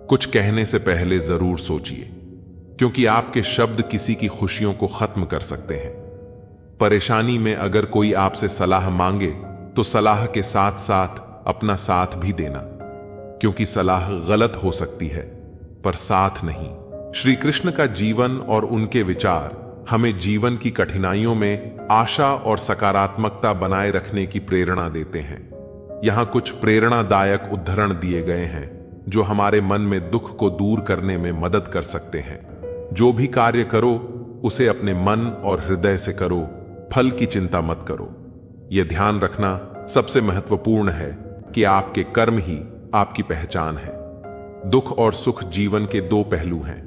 कुछ कहने से पहले जरूर सोचिए, क्योंकि आपके शब्द किसी की खुशियों को खत्म कर सकते हैं। परेशानी में अगर कोई आपसे सलाह मांगे तो सलाह के साथ साथ अपना साथ भी देना, क्योंकि सलाह गलत हो सकती है पर साथ नहीं। श्री कृष्ण का जीवन और उनके विचार हमें जीवन की कठिनाइयों में आशा और सकारात्मकता बनाए रखने की प्रेरणा देते हैं। यहां कुछ प्रेरणादायक उद्धरण दिए गए हैं जो हमारे मन में दुख को दूर करने में मदद कर सकते हैं। जो भी कार्य करो उसे अपने मन और हृदय से करो, फल की चिंता मत करो। यह ध्यान रखना सबसे महत्वपूर्ण है कि आपके कर्म ही आपकी पहचान है। दुख और सुख जीवन के दो पहलू हैं।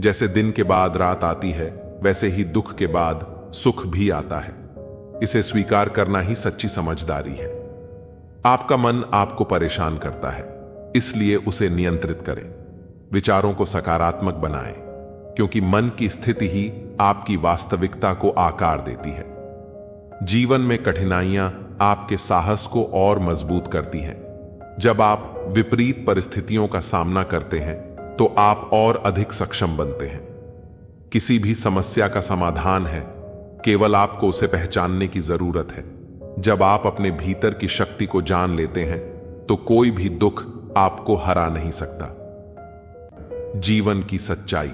जैसे दिन के बाद रात आती है, वैसे ही दुख के बाद सुख भी आता है। इसे स्वीकार करना ही सच्ची समझदारी है। आपका मन आपको परेशान करता है, इसलिए उसे नियंत्रित करें। विचारों को सकारात्मक बनाएं, क्योंकि मन की स्थिति ही आपकी वास्तविकता को आकार देती है। जीवन में कठिनाइयां आपके साहस को और मजबूत करती हैं। जब आप विपरीत परिस्थितियों का सामना करते हैं तो आप और अधिक सक्षम बनते हैं। किसी भी समस्या का समाधान है, केवल आपको उसे पहचानने की जरूरत है। जब आप अपने भीतर की शक्ति को जान लेते हैं तो कोई भी दुख आपको हरा नहीं सकता। जीवन की सच्चाई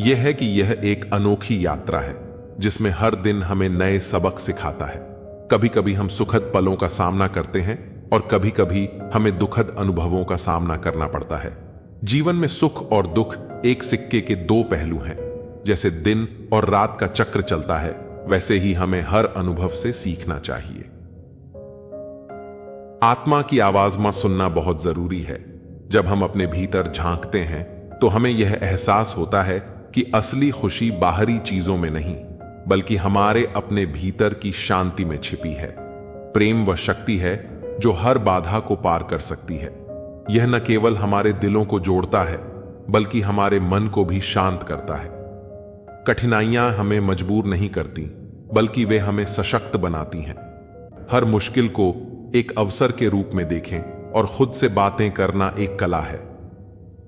यह है कि यह एक अनोखी यात्रा है जिसमें हर दिन हमें नए सबक सिखाता है। कभी कभी हम सुखद पलों का सामना करते हैं और कभी कभी हमें दुखद अनुभवों का सामना करना पड़ता है। जीवन में सुख और दुख एक सिक्के के दो पहलू हैं। जैसे दिन और रात का चक्र चलता है, वैसे ही हमें हर अनुभव से सीखना चाहिए। आत्मा की आवाज में सुनना बहुत जरूरी है। जब हम अपने भीतर झांकते हैं तो हमें यह एहसास होता है कि असली खुशी बाहरी चीजों में नहीं, बल्कि हमारे अपने भीतर की शांति में छिपी है। प्रेम वह शक्ति है जो हर बाधा को पार कर सकती है। यह न केवल हमारे दिलों को जोड़ता है, बल्कि हमारे मन को भी शांत करता है। कठिनाइयां हमें मजबूर नहीं करती, बल्कि वे हमें सशक्त बनाती हैं। हर मुश्किल को एक अवसर के रूप में देखें और खुद से बातें करना एक कला है।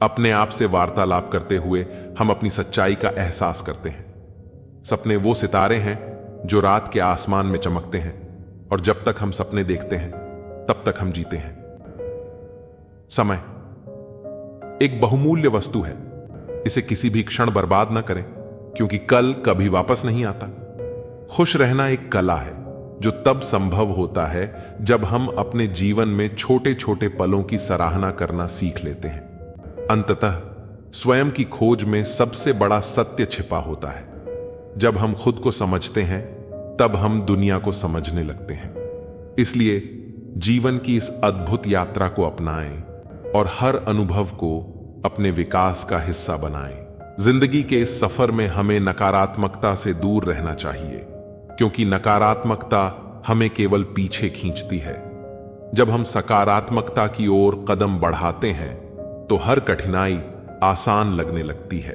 अपने आप से वार्तालाप करते हुए हम अपनी सच्चाई का एहसास करते हैं। सपने वो सितारे हैं जो रात के आसमान में चमकते हैं, और जब तक हम सपने देखते हैं तब तक हम जीते हैं। समय एक बहुमूल्य वस्तु है। इसे किसी भी क्षण बर्बाद ना करें, क्योंकि कल कभी वापस नहीं आता। खुश रहना एक कला है जो तब संभव होता है जब हम अपने जीवन में छोटे छोटे पलों की सराहना करना सीख लेते हैं। अंततः स्वयं की खोज में सबसे बड़ा सत्य छिपा होता है। जब हम खुद को समझते हैं तब हम दुनिया को समझने लगते हैं। इसलिए जीवन की इस अद्भुत यात्रा को अपनाएं और हर अनुभव को अपने विकास का हिस्सा बनाएं। जिंदगी के इस सफर में हमें नकारात्मकता से दूर रहना चाहिए, क्योंकि नकारात्मकता हमें केवल पीछे खींचती है। जब हम सकारात्मकता की ओर कदम बढ़ाते हैं तो हर कठिनाई आसान लगने लगती है।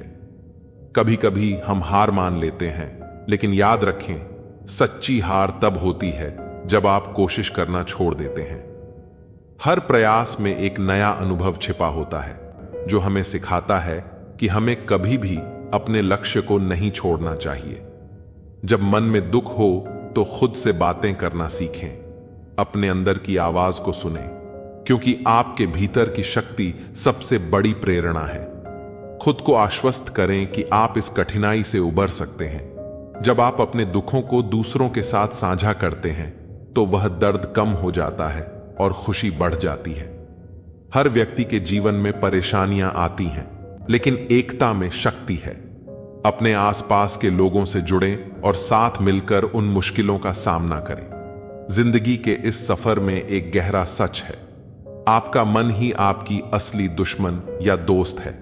कभी कभी हम हार मान लेते हैं, लेकिन याद रखें, सच्ची हार तब होती है जब आप कोशिश करना छोड़ देते हैं। हर प्रयास में एक नया अनुभव छिपा होता है, जो हमें सिखाता है कि हमें कभी भी अपने लक्ष्य को नहीं छोड़ना चाहिए। जब मन में दुख हो तो खुद से बातें करना सीखें, अपने अंदर की आवाज को सुनें, क्योंकि आपके भीतर की शक्ति सबसे बड़ी प्रेरणा है। खुद को आश्वस्त करें कि आप इस कठिनाई से उबर सकते हैं। जब आप अपने दुखों को दूसरों के साथ साझा करते हैं तो वह दर्द कम हो जाता है और खुशी बढ़ जाती है। हर व्यक्ति के जीवन में परेशानियां आती हैं, लेकिन एकता में शक्ति है। अपने आसपास के लोगों से जुड़ें और साथ मिलकर उन मुश्किलों का सामना करें। जिंदगी के इस सफर में एक गहरा सच है, आपका मन ही आपकी असली दुश्मन या दोस्त है।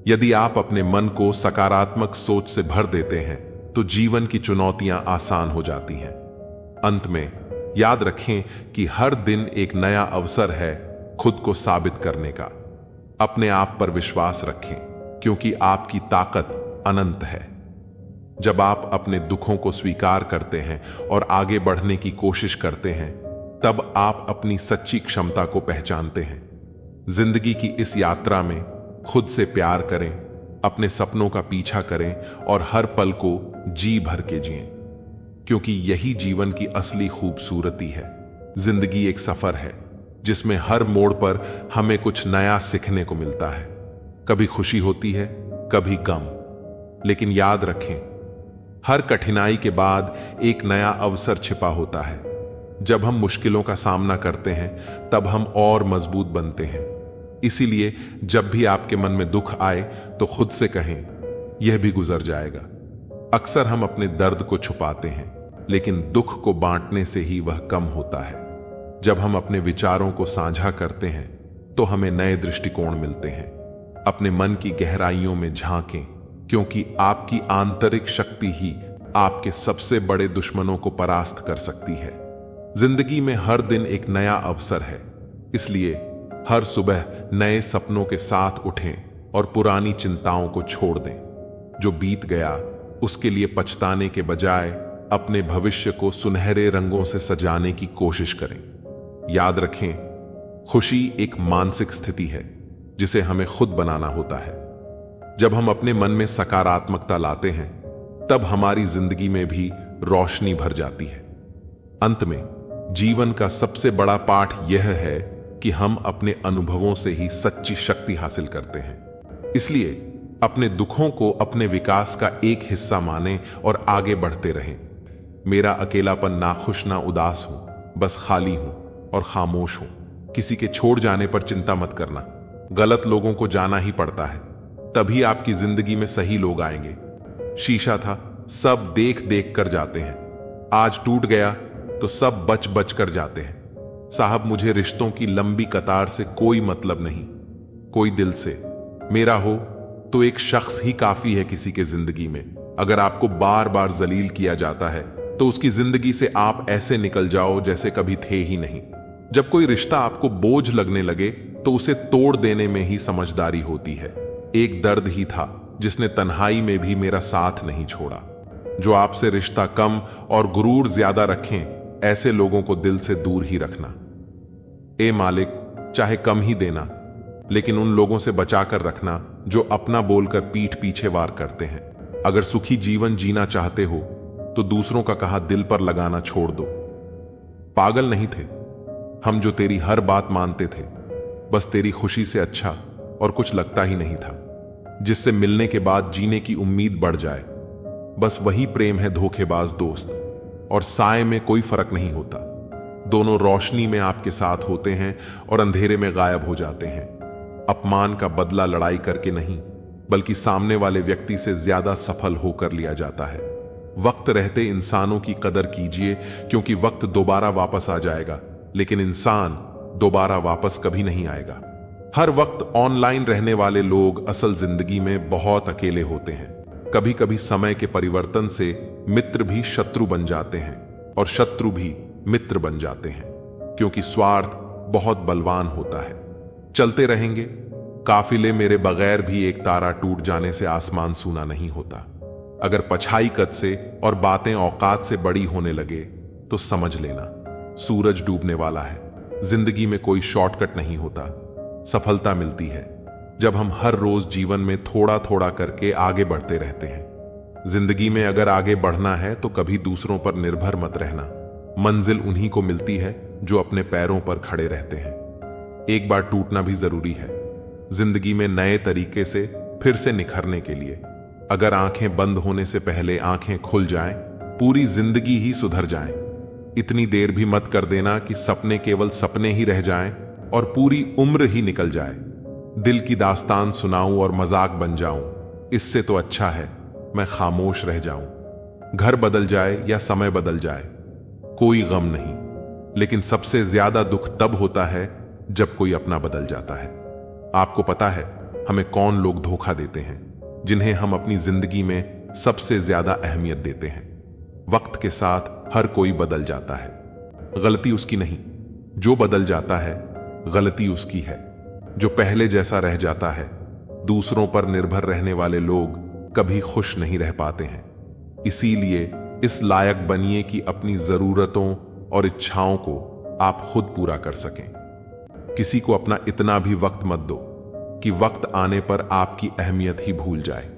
यदि आप अपने मन को सकारात्मक सोच से भर देते हैं तो जीवन की चुनौतियां आसान हो जाती हैं। अंत में याद रखें कि हर दिन एक नया अवसर है खुद को साबित करने का। अपने आप पर विश्वास रखें, क्योंकि आपकी ताकत अनंत है। जब आप अपने दुखों को स्वीकार करते हैं और आगे बढ़ने की कोशिश करते हैं, तब आप अपनी सच्ची क्षमता को पहचानते हैं। जिंदगी की इस यात्रा में खुद से प्यार करें, अपने सपनों का पीछा करें और हर पल को जी भर के जिएं, क्योंकि यही जीवन की असली खूबसूरती है। जिंदगी एक सफर है जिसमें हर मोड़ पर हमें कुछ नया सीखने को मिलता है। कभी खुशी होती है, कभी गम, लेकिन याद रखें, हर कठिनाई के बाद एक नया अवसर छिपा होता है। जब हम मुश्किलों का सामना करते हैं तब हम और मजबूत बनते हैं। इसीलिए जब भी आपके मन में दुख आए तो खुद से कहें, यह भी गुजर जाएगा। अक्सर हम अपने दर्द को छुपाते हैं, लेकिन दुख को बांटने से ही वह कम होता है। जब हम अपने विचारों को साझा करते हैं तो हमें नए दृष्टिकोण मिलते हैं। अपने मन की गहराइयों में झांकें, क्योंकि आपकी आंतरिक शक्ति ही आपके सबसे बड़े दुश्मनों को परास्त कर सकती है। जिंदगी में हर दिन एक नया अवसर है, इसलिए हर सुबह नए सपनों के साथ उठें और पुरानी चिंताओं को छोड़ दें। जो बीत गया उसके लिए पछताने के बजाय अपने भविष्य को सुनहरे रंगों से सजाने की कोशिश करें। याद रखें, खुशी एक मानसिक स्थिति है जिसे हमें खुद बनाना होता है। जब हम अपने मन में सकारात्मकता लाते हैं तब हमारी जिंदगी में भी रोशनी भर जाती है। अंत में जीवन का सबसे बड़ा पाठ यह है कि हम अपने अनुभवों से ही सच्ची शक्ति हासिल करते हैं। इसलिए अपने दुखों को अपने विकास का एक हिस्सा मानें और आगे बढ़ते रहें। मेरा अकेलापन ना खुश ना उदास हूं, बस खाली हूं और खामोश हूं। किसी के छोड़ जाने पर चिंता मत करना, गलत लोगों को जाना ही पड़ता है, तभी आपकी जिंदगी में सही लोग आएंगे। शीशा था, सब देख देख कर जाते हैं, आज टूट गया तो सब बच बच कर जाते हैं। साहब, मुझे रिश्तों की लंबी कतार से कोई मतलब नहीं, कोई दिल से मेरा हो तो एक शख्स ही काफी है किसी के जिंदगी में। अगर आपको बार बार जलील किया जाता है तो उसकी जिंदगी से आप ऐसे निकल जाओ जैसे कभी थे ही नहीं। जब कोई रिश्ता आपको बोझ लगने लगे तो उसे तोड़ देने में ही समझदारी होती है। एक दर्द ही था जिसने तन्हाई में भी मेरा साथ नहीं छोड़ा। जो आपसे रिश्ता कम और गुरूर ज्यादा रखें, ऐसे लोगों को दिल से दूर ही रखना। ए मालिक, चाहे कम ही देना, लेकिन उन लोगों से बचाकर रखना जो अपना बोलकर पीठ पीछे वार करते हैं। अगर सुखी जीवन जीना चाहते हो तो दूसरों का कहा दिल पर लगाना छोड़ दो। पागल नहीं थे हम जो तेरी हर बात मानते थे, बस तेरी खुशी से अच्छा और कुछ लगता ही नहीं था। जिससे मिलने के बाद जीने की उम्मीद बढ़ जाए, बस वही प्रेम है धोखेबाज दोस्त। और साए में कोई फर्क नहीं होता, दोनों रोशनी में आपके साथ होते हैं और अंधेरे में गायब हो जाते हैं। अपमान का बदला लड़ाई करके नहीं, बल्कि सामने वाले व्यक्ति से ज्यादा सफल होकर लिया जाता है। वक्त रहते इंसानों की कदर कीजिए, क्योंकि वक्त दोबारा वापस आ जाएगा, लेकिन इंसान दोबारा वापस कभी नहीं आएगा। हर वक्त ऑनलाइन रहने वाले लोग असल जिंदगी में बहुत अकेले होते हैं। कभी कभी समय के परिवर्तन से मित्र भी शत्रु बन जाते हैं और शत्रु भी मित्र बन जाते हैं, क्योंकि स्वार्थ बहुत बलवान होता है। चलते रहेंगे, काफिले मेरे बगैर भी एक तारा टूट जाने से आसमान सूना नहीं होता। अगर पछाई कद से और बातें औकात से बड़ी होने लगे तो समझ लेना सूरज डूबने वाला है। जिंदगी में कोई शॉर्टकट नहीं होता। सफलता मिलती है जब हम हर रोज जीवन में थोड़ा थोड़ा करके आगे बढ़ते रहते हैं। जिंदगी में अगर आगे बढ़ना है तो कभी दूसरों पर निर्भर मत रहना। मंजिल उन्हीं को मिलती है जो अपने पैरों पर खड़े रहते हैं। एक बार टूटना भी जरूरी है जिंदगी में नए तरीके से फिर से निखरने के लिए। अगर आंखें बंद होने से पहले आंखें खुल जाएं, पूरी जिंदगी ही सुधर जाए। इतनी देर भी मत कर देना कि सपने केवल सपने ही रह जाएं और पूरी उम्र ही निकल जाए। दिल की दास्तान सुनाऊं और मजाक बन जाऊं, इससे तो अच्छा है मैं खामोश रह जाऊं। घर बदल जाए या समय बदल जाए, कोई गम नहीं, लेकिन सबसे ज्यादा दुख तब होता है जब कोई अपना बदल जाता है। आपको पता है हमें कौन लोग धोखा देते हैं, जिन्हें हम अपनी जिंदगी में सबसे ज्यादा अहमियत देते हैं। वक्त के साथ हर कोई बदल जाता है, गलती उसकी नहीं। जो बदल जाता है गलती उसकी है। जो पहले जैसा रह जाता है, दूसरों पर निर्भर रहने वाले लोग कभी खुश नहीं रह पाते हैं। इसीलिए इस लायक बनिए कि अपनी जरूरतों और इच्छाओं को आप खुद पूरा कर सकें। किसी को अपना इतना भी वक्त मत दो कि वक्त आने पर आपकी अहमियत ही भूल जाए।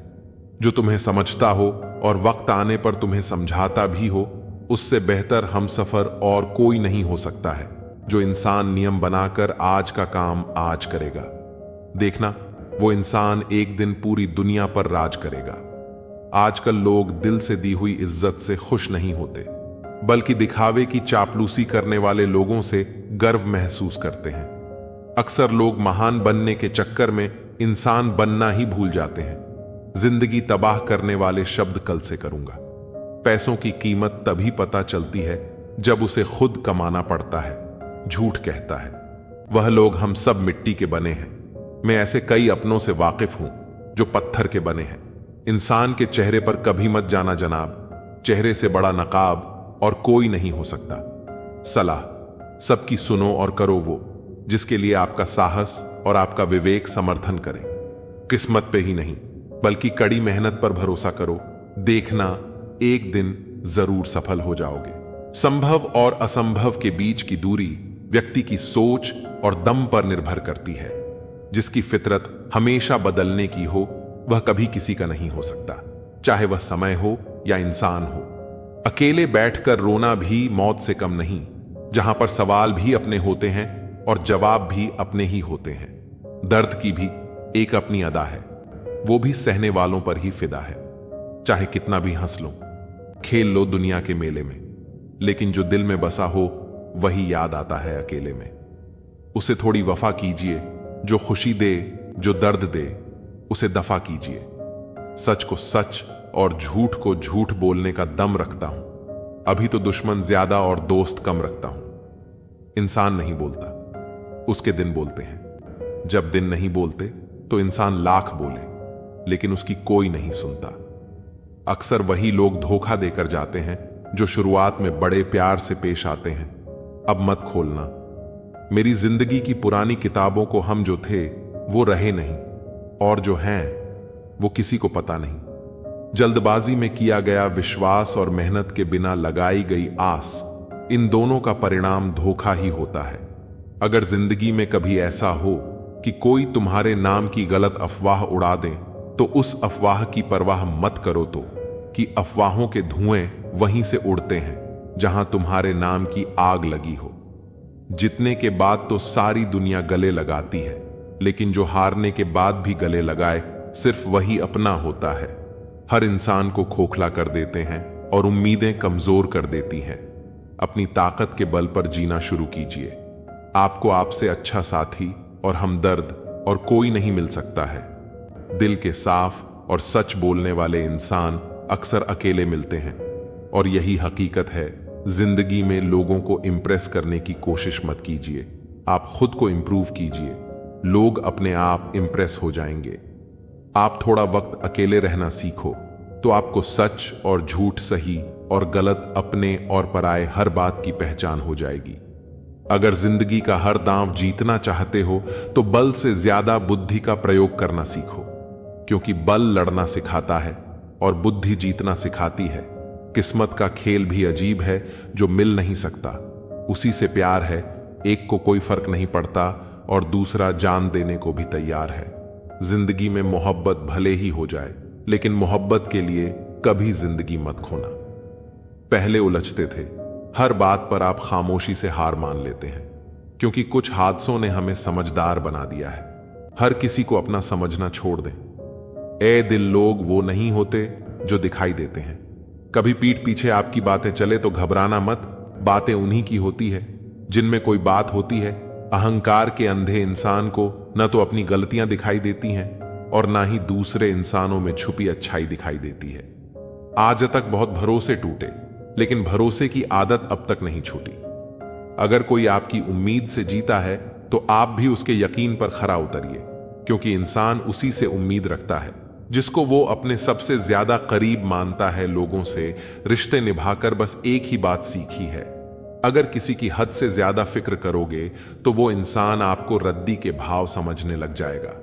जो तुम्हें समझता हो और वक्त आने पर तुम्हें समझाता भी हो, उससे बेहतर हमसफर और कोई नहीं हो सकता है। जो इंसान नियम बनाकर आज का काम आज करेगा, देखना वो इंसान एक दिन पूरी दुनिया पर राज करेगा। आजकल लोग दिल से दी हुई इज्जत से खुश नहीं होते, बल्कि दिखावे की चापलूसी करने वाले लोगों से गर्व महसूस करते हैं। अक्सर लोग महान बनने के चक्कर में इंसान बनना ही भूल जाते हैं। जिंदगी तबाह करने वाले शब्द कल से करूंगा। पैसों की कीमत तभी पता चलती है जब उसे खुद कमाना पड़ता है। झूठ कहता है वह लोग हम सब मिट्टी के बने हैं। मैं ऐसे कई अपनों से वाकिफ हूं जो पत्थर के बने हैं। इंसान के चेहरे पर कभी मत जाना जनाब, चेहरे से बड़ा नकाब और कोई नहीं हो सकता। सलाह सबकी सुनो और करो वो जिसके लिए आपका साहस और आपका विवेक समर्थन करें। किस्मत पे ही नहीं बल्कि कड़ी मेहनत पर भरोसा करो। देखना एक दिन जरूर सफल हो जाओगे। संभव और असंभव के बीच की दूरी व्यक्ति की सोच और दम पर निर्भर करती है। जिसकी फितरत हमेशा बदलने की हो वह कभी किसी का नहीं हो सकता, चाहे वह समय हो या इंसान हो। अकेले बैठकर रोना भी मौत से कम नहीं, जहां पर सवाल भी अपने होते हैं और जवाब भी अपने ही होते हैं। दर्द की भी एक अपनी अदा है, वो भी सहने वालों पर ही फिदा है। चाहे कितना भी हंस लो, खेल लो दुनिया के मेले में, लेकिन जो दिल में बसा हो वही याद आता है अकेले में। उसे थोड़ी वफा कीजिए, जो खुशी दे, जो दर्द दे, उसे दफा कीजिए। सच को सच और झूठ को झूठ बोलने का दम रखता हूं। अभी तो दुश्मन ज्यादा और दोस्त कम रखता हूं। इंसान नहीं बोलता, उसके दिन बोलते हैं। जब दिन नहीं बोलते तो इंसान लाख बोले, लेकिन उसकी कोई नहीं सुनता। अक्सर वही लोग धोखा देकर जाते हैं जो शुरुआत में बड़े प्यार से पेश आते हैं। अब मत खोलना। मेरी जिंदगी की पुरानी किताबों को हम जो थे वो रहे नहीं, और जो हैं वो किसी को पता नहीं। जल्दबाजी में किया गया विश्वास और मेहनत के बिना लगाई गई आस, इन दोनों का परिणाम धोखा ही होता है। अगर जिंदगी में कभी ऐसा हो कि कोई तुम्हारे नाम की गलत अफवाह उड़ा दे, तो उस अफवाह की परवाह मत करो तो कि अफवाहों के धुएं वहीं से उड़ते हैं जहां तुम्हारे नाम की आग लगी हो। जीतने के बाद तो सारी दुनिया गले लगाती है, लेकिन जो हारने के बाद भी गले लगाए सिर्फ वही अपना होता है। हर इंसान को खोखला कर देते हैं और उम्मीदें कमजोर कर देती हैं। अपनी ताकत के बल पर जीना शुरू कीजिए। आपको आपसे अच्छा साथी और हमदर्द और कोई नहीं मिल सकता है। दिल के साफ और सच बोलने वाले इंसान अक्सर अकेले मिलते हैं, और यही हकीकत है जिंदगी में लोगों को इंप्रेस करने की कोशिश मत कीजिए, आप खुद को इंप्रूव कीजिए। लोग अपने आप इंप्रेस हो जाएंगे। आप थोड़ा वक्त अकेले रहना सीखो तो आपको सच और झूठ, सही और गलत, अपने और पराये हर बात की पहचान हो जाएगी। अगर जिंदगी का हर दांव जीतना चाहते हो तो बल से ज्यादा बुद्धि का प्रयोग करना सीखो, क्योंकि बल लड़ना सिखाता है और बुद्धि जीतना सिखाती है। किस्मत का खेल भी अजीब है जो मिल नहीं सकता। उसी से प्यार है, एक को कोई फर्क नहीं पड़ता और दूसरा जान देने को भी तैयार है। जिंदगी में मोहब्बत भले ही हो जाए, लेकिन मोहब्बत के लिए कभी जिंदगी मत खोना। पहले उलझते थे, हर बात पर आप खामोशी से हार मान लेते हैं, क्योंकि कुछ हादसों ने हमें समझदार बना दिया है। हर किसी को अपना समझना छोड़ दें। ए दिल, लोग वो नहीं होते जो दिखाई देते हैं। कभी पीठ पीछे आपकी बातें चले तो घबराना मत, बातें उन्हीं की होती है जिनमें कोई बात होती है। अहंकार के अंधे इंसान को न तो अपनी गलतियां दिखाई देती हैं और ना ही दूसरे इंसानों में छुपी अच्छाई दिखाई देती है। आज तक बहुत भरोसे टूटे, लेकिन भरोसे की आदत अब तक नहीं छूटी। अगर कोई आपकी उम्मीद से जीता है तो आप भी उसके यकीन पर खरा उतरिए, क्योंकि इंसान उसी से उम्मीद रखता है जिसको वो अपने सबसे ज्यादा करीब मानता है। लोगों से रिश्ते निभाकर बस एक ही बात सीखी है, अगर किसी की हद से ज्यादा फिक्र करोगे तो वो इंसान आपको रद्दी के भाव समझने लग जाएगा।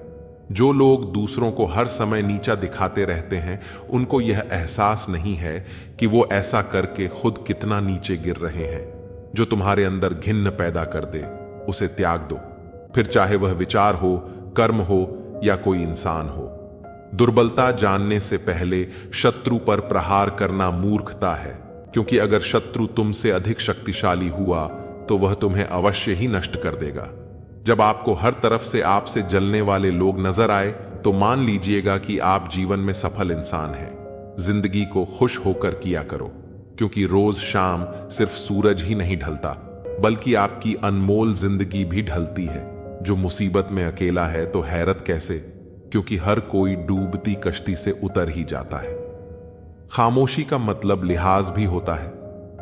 जो लोग दूसरों को हर समय नीचा दिखाते रहते हैं, उनको यह एहसास नहीं है कि वो ऐसा करके खुद कितना नीचे गिर रहे हैं। जो तुम्हारे अंदर घिन्न पैदा कर दे, उसे त्याग दो, फिर चाहे वह विचार हो, कर्म हो या कोई इंसान हो। दुर्बलता जानने से पहले शत्रु पर प्रहार करना मूर्खता है, क्योंकि अगर शत्रु तुमसे अधिक शक्तिशाली हुआ तो वह तुम्हें अवश्य ही नष्ट कर देगा। जब आपको हर तरफ से आपसे जलने वाले लोग नजर आए तो मान लीजिएगा कि आप जीवन में सफल इंसान हैं। जिंदगी को खुश होकर किया करो, क्योंकि रोज शाम सिर्फ सूरज ही नहीं ढलता, बल्कि आपकी अनमोल जिंदगी भी ढलती है। जो मुसीबत में अकेला है तो हैरत कैसे, क्योंकि हर कोई डूबती कश्ती से उतर ही जाता है। खामोशी का मतलब लिहाज भी होता है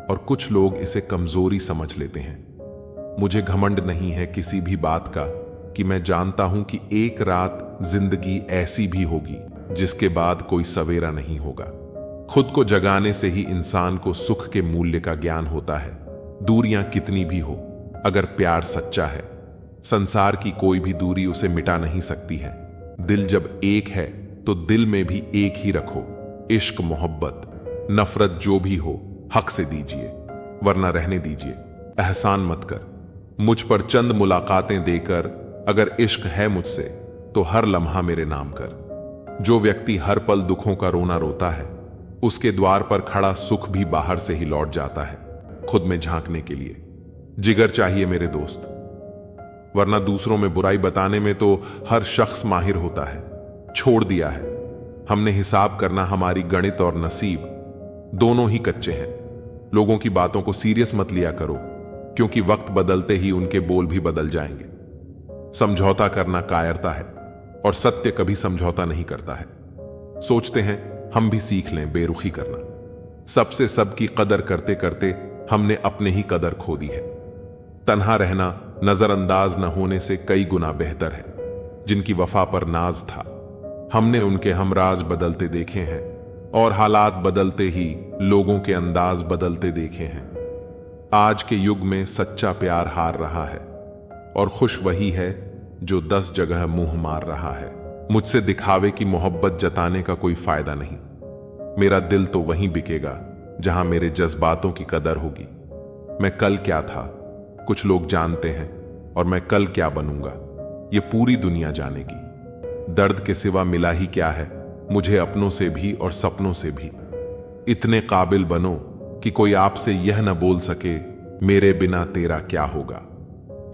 और कुछ लोग इसे कमजोरी समझ लेते हैं। मुझे घमंड नहीं है किसी भी बात का कि मैं जानता हूं कि एक रात जिंदगी ऐसी भी होगी जिसके बाद कोई सवेरा नहीं होगा। खुद को जगाने से ही इंसान को सुख के मूल्य का ज्ञान होता है। दूरियां कितनी भी हो, अगर प्यार सच्चा है, संसार की कोई भी दूरी उसे मिटा नहीं सकती है। दिल जब एक है तो दिल में भी एक ही रखो। इश्क, मोहब्बत, नफरत जो भी हो हक से दीजिए, वरना रहने दीजिए। एहसान मत कर मुझ पर चंद मुलाकातें देकर, अगर इश्क है मुझसे तो हर लम्हा मेरे नाम कर। जो व्यक्ति हर पल दुखों का रोना रोता है, उसके द्वार पर खड़ा सुख भी बाहर से ही लौट जाता है, खुद में झांकने के लिए। जिगर चाहिए मेरे दोस्त, वरना दूसरों में बुराई बताने में तो हर शख्स माहिर होता है। छोड़ दिया है हमने हिसाब करना, हमारी गणित और नसीब दोनों ही कच्चे हैं। लोगों की बातों को सीरियस मत लिया करो, क्योंकि वक्त बदलते ही उनके बोल भी बदल जाएंगे। समझौता करना कायरता है और सत्य कभी समझौता नहीं करता है। सोचते हैं हम भी सीख लें बेरुखी करना। सबसे सबकी कदर करते करते हमने अपने ही कदर खो दी है। तन्हा रहना नजरअंदाज न होने से कई गुना बेहतर है। जिनकी वफा पर नाज था, हमने उनके हमराज बदलते देखे हैं और हालात बदलते ही लोगों के अंदाज बदलते देखे हैं। आज के युग में सच्चा प्यार हार रहा है और खुश वही है जो 10 जगह मुंह मार रहा है। मुझसे दिखावे की मोहब्बत जताने का कोई फायदा नहीं। मेरा दिल तो वहीं बिकेगा जहां मेरे जज्बातों की कदर होगी। मैं कल क्या था कुछ लोग जानते हैं, और मैं कल क्या बनूंगा ये पूरी दुनिया जानेगी। दर्द के सिवा मिला ही क्या है मुझे अपनों से भी और सपनों से भी। इतने काबिल बनो कि कोई आपसे यह न बोल सके मेरे बिना तेरा क्या होगा।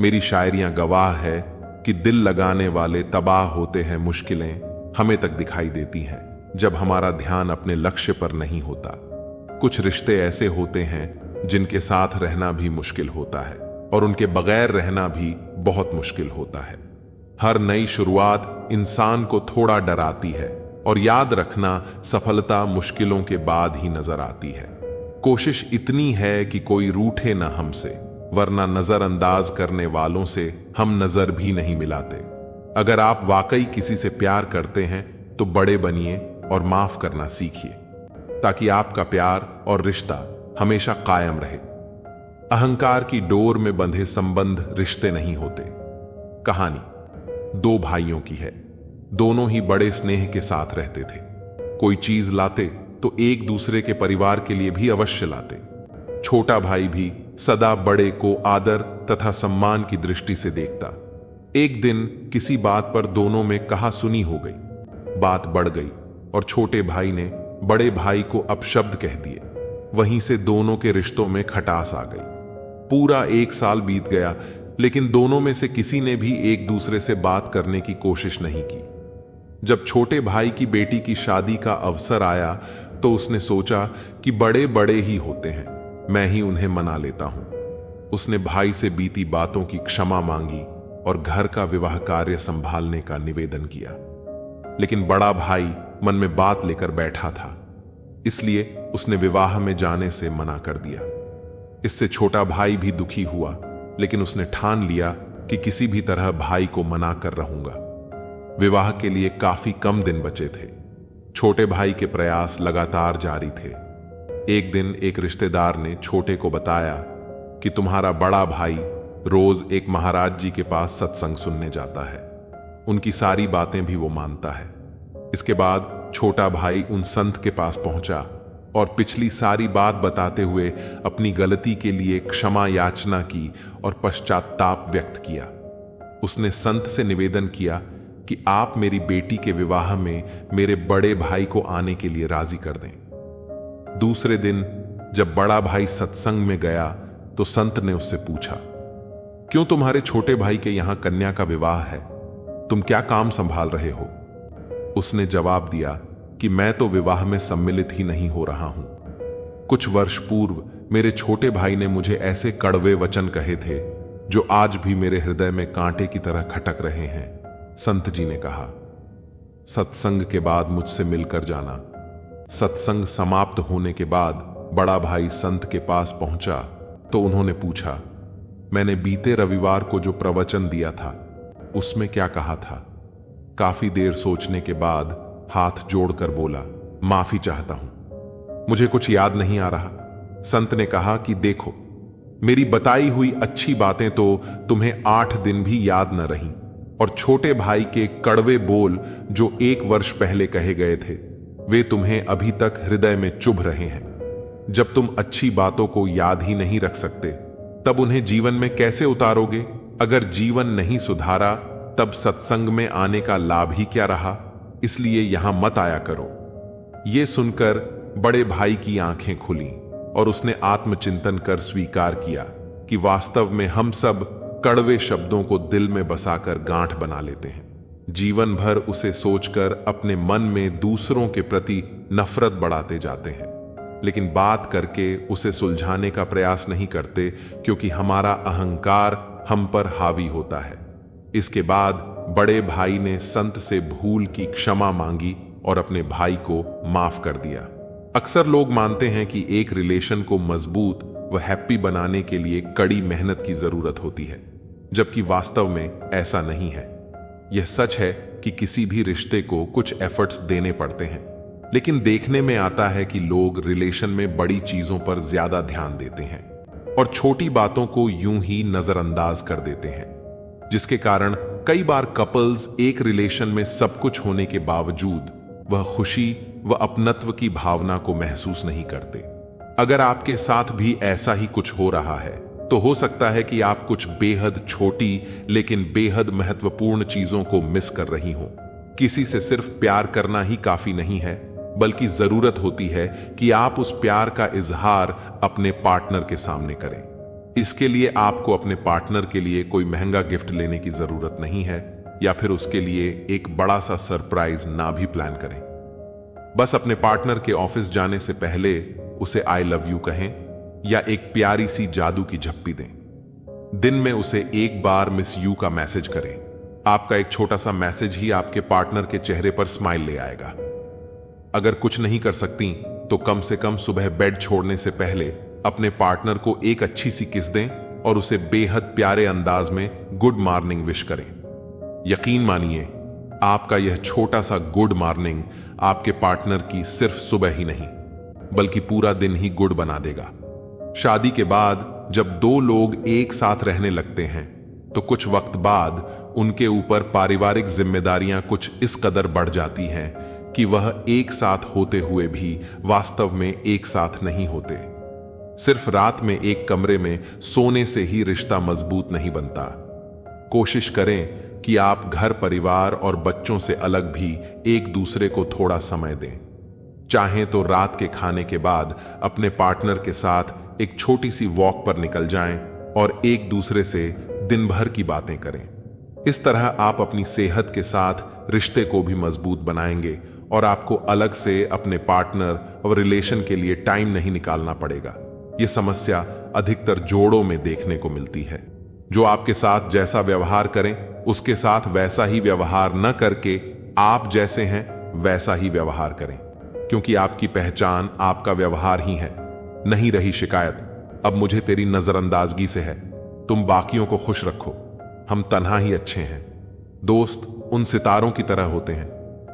मेरी शायरियां गवाह है कि दिल लगाने वाले तबाह होते हैं। मुश्किलें हमें तक दिखाई देती हैं जब हमारा ध्यान अपने लक्ष्य पर नहीं होता। कुछ रिश्ते ऐसे होते हैं जिनके साथ रहना भी मुश्किल होता है और उनके बगैर रहना भी बहुत मुश्किल होता है। हर नई शुरुआत इंसान को थोड़ा डराती है, और याद रखना सफलता मुश्किलों के बाद ही नजर आती है। कोशिश इतनी है कि कोई रूठे न हमसे, वरना नजरअंदाज करने वालों से हम नजर भी नहीं मिलाते। अगर आप वाकई किसी से प्यार करते हैं तो बड़े बनिए और माफ करना सीखिए, ताकि आपका प्यार और रिश्ता हमेशा कायम रहे। अहंकार की डोर में बंधे संबंध रिश्ते नहीं होते। कहानी 2 भाइयों की है। दोनों ही बड़े स्नेह के साथ रहते थे। कोई चीज लाते तो एक दूसरे के परिवार के लिए भी अवश्य लाते। छोटा भाई भी सदा बड़े को आदर तथा सम्मान की दृष्टि से देखता। एक दिन किसी बात पर दोनों में कहा सुनी हो गई। बात बढ़ गई और छोटे भाई ने बड़े भाई को अपशब्द कह दिए। वहीं से दोनों के रिश्तों में खटास आ गई। पूरा 1 साल बीत गया, लेकिन दोनों में से किसी ने भी एक दूसरे से बात करने की कोशिश नहीं की। जब छोटे भाई की बेटी की शादी का अवसर आया तो उसने सोचा कि बड़े बड़े ही होते हैं, मैं ही उन्हें मना लेता हूं। उसने भाई से बीती बातों की क्षमा मांगी और घर का विवाह कार्य संभालने का निवेदन किया। लेकिन बड़ा भाई मन में बात लेकर बैठा था, इसलिए उसने विवाह में जाने से मना कर दिया। इससे छोटा भाई भी दुखी हुआ, लेकिन उसने ठान लिया कि किसी भी तरह भाई को मना कर रहूंगा। विवाह के लिए काफी कम दिन बचे थे। छोटे भाई के प्रयास लगातार जारी थे। एक दिन एक रिश्तेदार ने छोटे को बताया कि तुम्हारा बड़ा भाई रोज एक महाराज जी के पास सत्संग सुनने जाता है। उनकी सारी बातें भी वो मानता है। इसके बाद छोटा भाई उन संत के पास पहुंचा और पिछली सारी बात बताते हुए अपनी गलती के लिए क्षमा याचना की और पश्चाताप व्यक्त किया। उसने संत से निवेदन किया कि आप मेरी बेटी के विवाह में मेरे बड़े भाई को आने के लिए राजी कर दें। दूसरे दिन जब बड़ा भाई सत्संग में गया तो संत ने उससे पूछा, क्यों तुम्हारे छोटे भाई के यहां कन्या का विवाह है? तुम क्या काम संभाल रहे हो? उसने जवाब दिया कि मैं तो विवाह में सम्मिलित ही नहीं हो रहा हूं। कुछ वर्ष पूर्व मेरे छोटे भाई ने मुझे ऐसे कड़वे वचन कहे थे जो आज भी मेरे हृदय में कांटे की तरह खटक रहे हैं। संत जी ने कहा, सत्संग के बाद मुझसे मिलकर जाना। सत्संग समाप्त होने के बाद बड़ा भाई संत के पास पहुंचा तो उन्होंने पूछा, मैंने बीते रविवार को जो प्रवचन दिया था उसमें क्या कहा था? काफी देर सोचने के बाद हाथ जोड़कर बोला, माफी चाहता हूं, मुझे कुछ याद नहीं आ रहा। संत ने कहा कि देखो, मेरी बताई हुई अच्छी बातें तो तुम्हें 8 दिन भी याद न रहीं, और छोटे भाई के कड़वे बोल जो 1 वर्ष पहले कहे गए थे वे तुम्हें अभी तक हृदय में चुभ रहे हैं। जब तुम अच्छी बातों को याद ही नहीं रख सकते तब उन्हें जीवन में कैसे उतारोगे? अगर जीवन नहीं सुधारा तब सत्संग में आने का लाभ ही क्या रहा? इसलिए यहां मत आया करो। यह सुनकर बड़े भाई की आंखें खुली और उसने आत्मचिंतन कर स्वीकार किया कि वास्तव में हम सब कड़वे शब्दों को दिल में बसाकर गांठ बना लेते हैं। जीवन भर उसे सोचकर अपने मन में दूसरों के प्रति नफरत बढ़ाते जाते हैं, लेकिन बात करके उसे सुलझाने का प्रयास नहीं करते, क्योंकि हमारा अहंकार हम पर हावी होता है। इसके बाद बड़े भाई ने संत से भूल की क्षमा मांगी और अपने भाई को माफ कर दिया। अक्सर लोग मानते हैं कि एक रिलेशन को मजबूत व हैप्पी बनाने के लिए कड़ी मेहनत की जरूरत होती है, जबकि वास्तव में ऐसा नहीं है। यह सच है कि किसी भी रिश्ते को कुछ एफर्ट्स देने पड़ते हैं, लेकिन देखने में आता है कि लोग रिलेशन में बड़ी चीजों पर ज्यादा ध्यान देते हैं और छोटी बातों को यूं ही नजरअंदाज कर देते हैं, जिसके कारण कई बार कपल्स एक रिलेशन में सब कुछ होने के बावजूद वह खुशी व अपनत्व की भावना को महसूस नहीं करते। अगर आपके साथ भी ऐसा ही कुछ हो रहा है तो हो सकता है कि आप कुछ बेहद छोटी लेकिन बेहद महत्वपूर्ण चीजों को मिस कर रही हो। किसी से सिर्फ प्यार करना ही काफी नहीं है, बल्कि जरूरत होती है कि आप उस प्यार का इजहार अपने पार्टनर के सामने करें। इसके लिए आपको अपने पार्टनर के लिए कोई महंगा गिफ्ट लेने की जरूरत नहीं है, या फिर उसके लिए एक बड़ा सा सरप्राइज ना भी प्लान करें। बस अपने पार्टनर के ऑफिस जाने से पहले उसे आई लव यू कहें या एक प्यारी सी जादू की झप्पी दें। दिन में उसे एक बार मिस यू का मैसेज करें। आपका एक छोटा सा मैसेज ही आपके पार्टनर के चेहरे पर स्माइल ले आएगा। अगर कुछ नहीं कर सकती तो कम से कम सुबह बेड छोड़ने से पहले अपने पार्टनर को एक अच्छी सी किस दें और उसे बेहद प्यारे अंदाज में गुड मॉर्निंग विश करें। यकीन मानिए, आपका यह छोटा सा गुड मॉर्निंग आपके पार्टनर की सिर्फ सुबह ही नहीं बल्कि पूरा दिन ही गुड बना देगा। शादी के बाद जब दो लोग एक साथ रहने लगते हैं तो कुछ वक्त बाद उनके ऊपर पारिवारिक जिम्मेदारियां कुछ इस कदर बढ़ जाती हैं कि वह एक साथ होते हुए भी वास्तव में एक साथ नहीं होते। सिर्फ रात में एक कमरे में सोने से ही रिश्ता मजबूत नहीं बनता। कोशिश करें कि आप घर, परिवार और बच्चों से अलग भी एक दूसरे को थोड़ा समय दें। चाहें तो रात के खाने के बाद अपने पार्टनर के साथ एक छोटी सी वॉक पर निकल जाएं और एक दूसरे से दिन भर की बातें करें। इस तरह आप अपनी सेहत के साथ रिश्ते को भी मजबूत बनाएंगे और आपको अलग से अपने पार्टनर और रिलेशन के लिए टाइम नहीं निकालना पड़ेगा। यह समस्या अधिकतर जोड़ों में देखने को मिलती है, जो आपके साथ जैसा व्यवहार करें उसके साथ वैसा ही व्यवहार न करके आप जैसे हैं वैसा ही व्यवहार करें, क्योंकि आपकी पहचान आपका व्यवहार ही है। नहीं रही शिकायत, अब मुझे तेरी नजरअंदाजगी से है, तुम बाकियों को खुश रखो, हम तन्हा ही अच्छे हैं। दोस्त उन सितारों की तरह होते हैं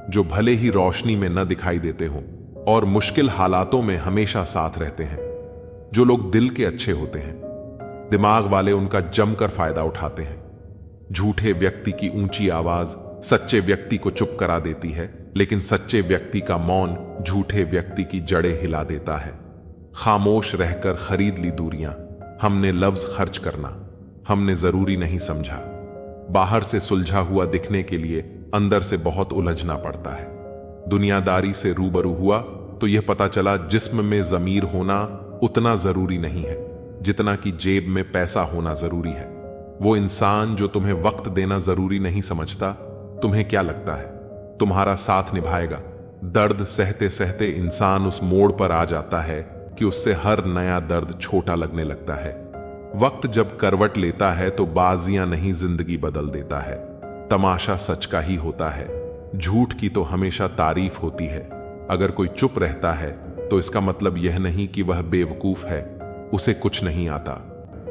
जो भले ही रोशनी में न दिखाई देते हों और मुश्किल हालातों में हमेशा साथ रहते हैं। जो लोग दिल के अच्छे होते हैं, दिमाग वाले उनका जमकर फायदा उठाते हैं। झूठे व्यक्ति की ऊंची आवाज सच्चे व्यक्ति को चुप करा देती है, लेकिन सच्चे व्यक्ति का मौन झूठे व्यक्ति की जड़ें हिला देता है। खामोश रहकर खरीद ली दूरियां, हमने लफ्ज खर्च करना हमने जरूरी नहीं समझा। बाहर से सुलझा हुआ दिखने के लिए अंदर से बहुत उलझना पड़ता है। दुनियादारी से रूबरू हुआ तो यह पता चला जिस्म में जमीर होना उतना जरूरी नहीं है जितना कि जेब में पैसा होना जरूरी है। वो इंसान जो तुम्हें वक्त देना जरूरी नहीं समझता, तुम्हें क्या लगता है तुम्हारा साथ निभाएगा? दर्द सहते सहते इंसान उस मोड़ पर आ जाता है कि उससे हर नया दर्द छोटा लगने लगता है। वक्त जब करवट लेता है तो बाजियां नहीं जिंदगी बदल देता है। तमाशा सच का ही होता है, झूठ की तो हमेशा तारीफ होती है। अगर कोई चुप रहता है तो इसका मतलब यह नहीं कि वह बेवकूफ है, उसे कुछ नहीं आता।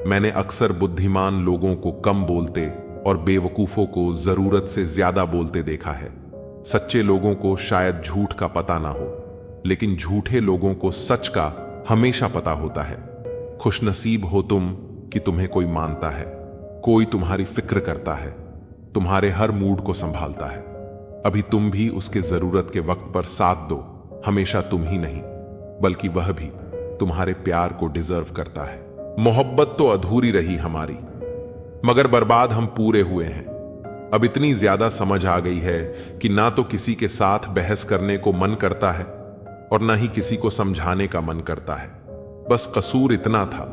मैंने अक्सर बुद्धिमान लोगों को कम बोलते और बेवकूफों को जरूरत से ज्यादा बोलते देखा है। सच्चे लोगों को शायद झूठ का पता ना हो, लेकिन झूठे लोगों को सच का हमेशा पता होता है। खुशनसीब हो तुम कि तुम्हें कोई मानता है, कोई तुम्हारी फिक्र करता है, तुम्हारे हर मूड को संभालता है। अभी तुम भी उसके जरूरत के वक्त पर साथ दो। हमेशा तुम ही नहीं बल्कि वह भी तुम्हारे प्यार को डिजर्व करता है। मोहब्बत तो अधूरी रही हमारी, मगर बर्बाद हम पूरे हुए हैं। अब इतनी ज्यादा समझ आ गई है कि ना तो किसी के साथ बहस करने को मन करता है और ना ही किसी को समझाने का मन करता है। बस कसूर इतना था,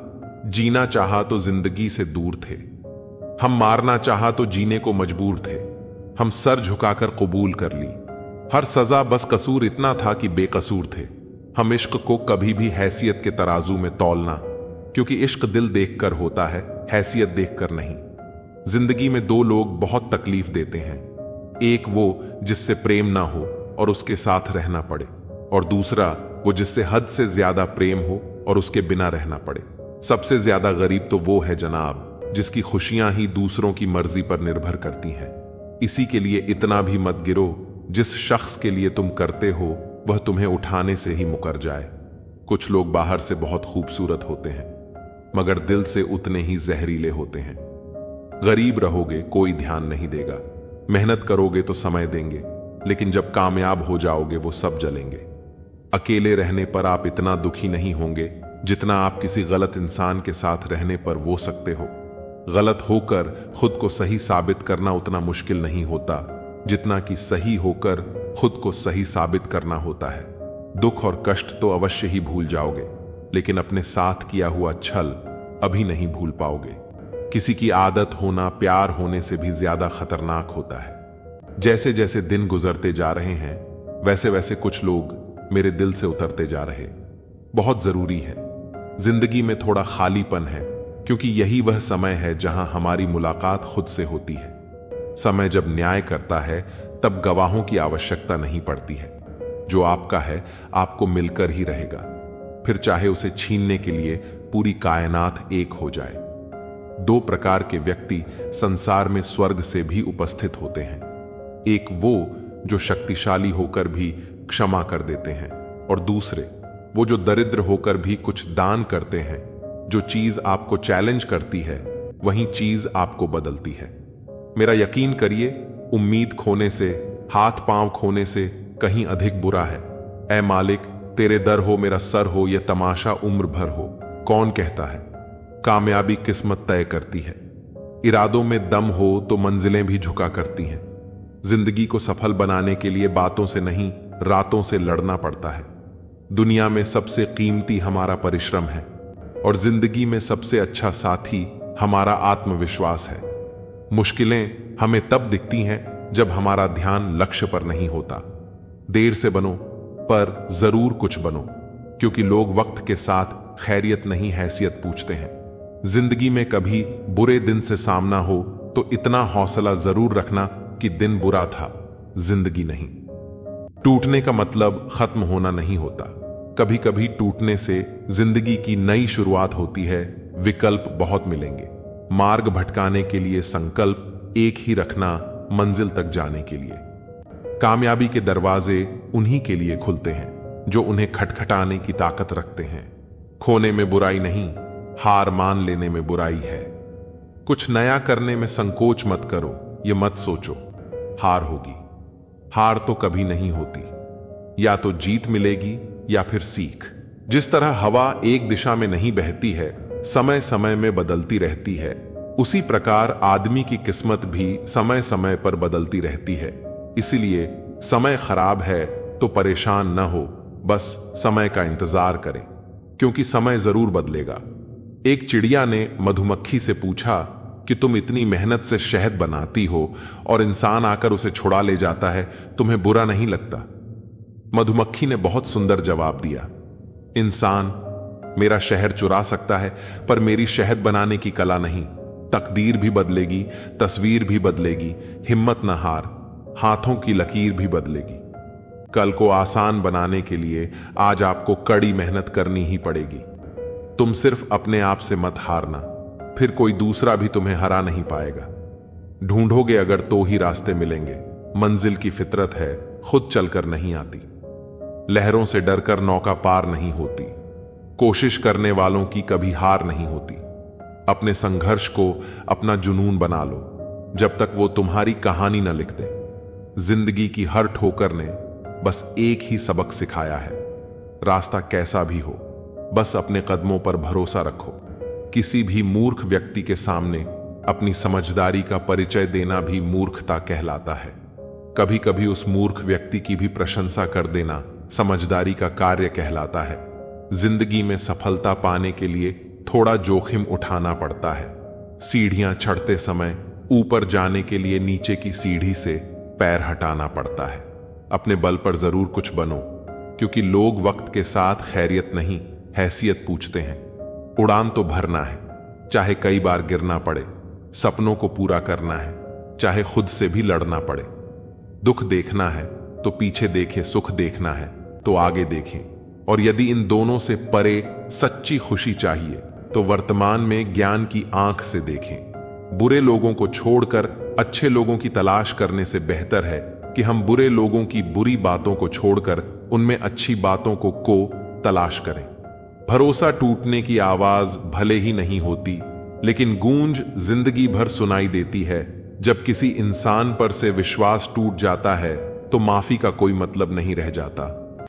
जीना चाहा तो जिंदगी से दूर थे, हम मारना चाहा तो जीने को मजबूर थे। हम सर झुकाकर कबूल कर ली हर सजा, बस कसूर इतना था कि बेकसूर थे। हम इश्क को कभी भी हैसियत के तराजू में तौलना, क्योंकि इश्क दिल देखकर होता है, हैसियत देखकर नहीं। जिंदगी में दो लोग बहुत तकलीफ देते हैं, एक वो जिससे प्रेम ना हो और उसके साथ रहना पड़े, और दूसरा वो जिससे हद से ज्यादा प्रेम हो और उसके बिना रहना पड़े। सबसे ज्यादा गरीब तो वो है जनाब जिसकी खुशियां ही दूसरों की मर्जी पर निर्भर करती हैं। इसी के लिए इतना भी मत गिरो, जिस शख्स के लिए तुम करते हो वह तुम्हें उठाने से ही मुकर जाए। कुछ लोग बाहर से बहुत खूबसूरत होते हैं मगर दिल से उतने ही जहरीले होते हैं। गरीब रहोगे कोई ध्यान नहीं देगा, मेहनत करोगे तो समय देंगे, लेकिन जब कामयाब हो जाओगे वो सब जलेंगे। अकेले रहने पर आप इतना दुखी नहीं होंगे जितना आप किसी गलत इंसान के साथ रहने पर वो सकते हो। गलत होकर खुद को सही साबित करना उतना मुश्किल नहीं होता जितना कि सही होकर खुद को सही साबित करना होता है। दुख और कष्ट तो अवश्य ही भूल जाओगे, लेकिन अपने साथ किया हुआ छल अभी नहीं भूल पाओगे। किसी की आदत होना प्यार होने से भी ज्यादा खतरनाक होता है। जैसे जैसे दिन गुजरते जा रहे हैं वैसे वैसे कुछ लोग मेरे दिल से उतरते जा रहे। बहुत जरूरी है, जिंदगी में थोड़ा खालीपन है, क्योंकि यही वह समय है जहां हमारी मुलाकात खुद से होती है। समय जब न्याय करता है तब गवाहों की आवश्यकता नहीं पड़ती है। जो आपका है आपको मिलकर ही रहेगा, फिर चाहे उसे छीनने के लिए पूरी कायनात एक हो जाए। दो प्रकार के व्यक्ति संसार में स्वर्ग से भी उपस्थित होते हैं। एक वो जो शक्तिशाली होकर भी क्षमा कर देते हैं, और दूसरे वो जो दरिद्र होकर भी कुछ दान करते हैं। जो चीज आपको चैलेंज करती है वही चीज आपको बदलती है। मेरा यकीन करिए, उम्मीद खोने से, हाथ पांव खोने से कहीं अधिक बुरा है। ऐ मालिक, तेरे दर हो मेरा सर हो, यह तमाशा उम्र भर हो। कौन कहता है कामयाबी किस्मत तय करती है। इरादों में दम हो तो मंजिलें भी झुका करती हैं। जिंदगी को सफल बनाने के लिए बातों से नहीं, रातों से लड़ना पड़ता है। दुनिया में सबसे कीमती हमारा परिश्रम है, और जिंदगी में सबसे अच्छा साथी हमारा आत्मविश्वास है। मुश्किलें हमें तब दिखती हैं जब हमारा ध्यान लक्ष्य पर नहीं होता। देर से बनो, पर जरूर कुछ बनो, क्योंकि लोग वक्त के साथ खैरियत नहीं हैसियत पूछते हैं। जिंदगी में कभी बुरे दिन से सामना हो तो इतना हौसला जरूर रखना कि दिन बुरा था, जिंदगी नहीं। टूटने का मतलब खत्म होना नहीं होता। कभी कभी टूटने से जिंदगी की नई शुरुआत होती है। विकल्प बहुत मिलेंगे। मार्ग भटकाने के लिए संकल्प एक ही रखना मंजिल तक जाने के लिए। कामयाबी के दरवाजे उन्हीं के लिए खुलते हैं जो उन्हें खटखटाने की ताकत रखते हैं। खोने में बुराई नहीं, हार मान लेने में बुराई है। कुछ नया करने में संकोच मत करो, ये मत सोचो हार होगी। हार तो कभी नहीं होती, या तो जीत मिलेगी या फिर सीख। जिस तरह हवा एक दिशा में नहीं बहती है, समय समय में बदलती रहती है, उसी प्रकार आदमी की किस्मत भी समय समय पर बदलती रहती है। इसीलिए समय खराब है तो परेशान न हो, बस समय का इंतजार करें, क्योंकि समय जरूर बदलेगा। एक चिड़िया ने मधुमक्खी से पूछा कि तुम इतनी मेहनत से शहद बनाती हो और इंसान आकर उसे छुड़ा ले जाता है, तुम्हें बुरा नहीं लगता? मधुमक्खी ने बहुत सुंदर जवाब दिया, इंसान मेरा शहद चुरा सकता है, पर मेरी शहद बनाने की कला नहीं। तकदीर भी बदलेगी, तस्वीर भी बदलेगी, हिम्मत न हार, हाथों की लकीर भी बदलेगी। कल को आसान बनाने के लिए आज आपको कड़ी मेहनत करनी ही पड़ेगी। तुम सिर्फ अपने आप से मत हारना, फिर कोई दूसरा भी तुम्हें हरा नहीं पाएगा। ढूंढोगे अगर तो ही रास्ते मिलेंगे। मंजिल की फितरत है, खुद चलकर नहीं आती। लहरों से डरकर नौका पार नहीं होती। कोशिश करने वालों की कभी हार नहीं होती। अपने संघर्ष को अपना जुनून बना लो, जब तक वो तुम्हारी कहानी न लिख दे। जिंदगी की हर ठोकर ने बस एक ही सबक सिखाया है, रास्ता कैसा भी हो, बस अपने कदमों पर भरोसा रखो। किसी भी मूर्ख व्यक्ति के सामने अपनी समझदारी का परिचय देना भी मूर्खता कहलाता है। कभी कभी उस मूर्ख व्यक्ति की भी प्रशंसा कर देना समझदारी का कार्य कहलाता है। जिंदगी में सफलता पाने के लिए थोड़ा जोखिम उठाना पड़ता है। सीढ़ियां चढ़ते समय ऊपर जाने के लिए नीचे की सीढ़ी से पैर हटाना पड़ता है। अपने बल पर जरूर कुछ बनो, क्योंकि लोग वक्त के साथ खैरियत नहीं हैसियत पूछते हैं। उड़ान तो भरना है, चाहे कई बार गिरना पड़े। सपनों को पूरा करना है, चाहे खुद से भी लड़ना पड़े। दुख देखना है तो पीछे देखें, सुख देखना है तो आगे देखें। और यदि इन दोनों से परे सच्ची खुशी चाहिए तो वर्तमान में ज्ञान की आंख से देखें। बुरे लोगों को छोड़कर अच्छे लोगों की तलाश करने से बेहतर है कि हम बुरे लोगों की बुरी बातों को छोड़कर उनमें अच्छी बातों को तलाश करें। भरोसा टूटने की आवाज भले ही नहीं होती, लेकिन गूंज जिंदगी भर सुनाई देती है। जब किसी इंसान पर से विश्वास टूट जाता है तो माफी का कोई मतलब नहीं रह जाता।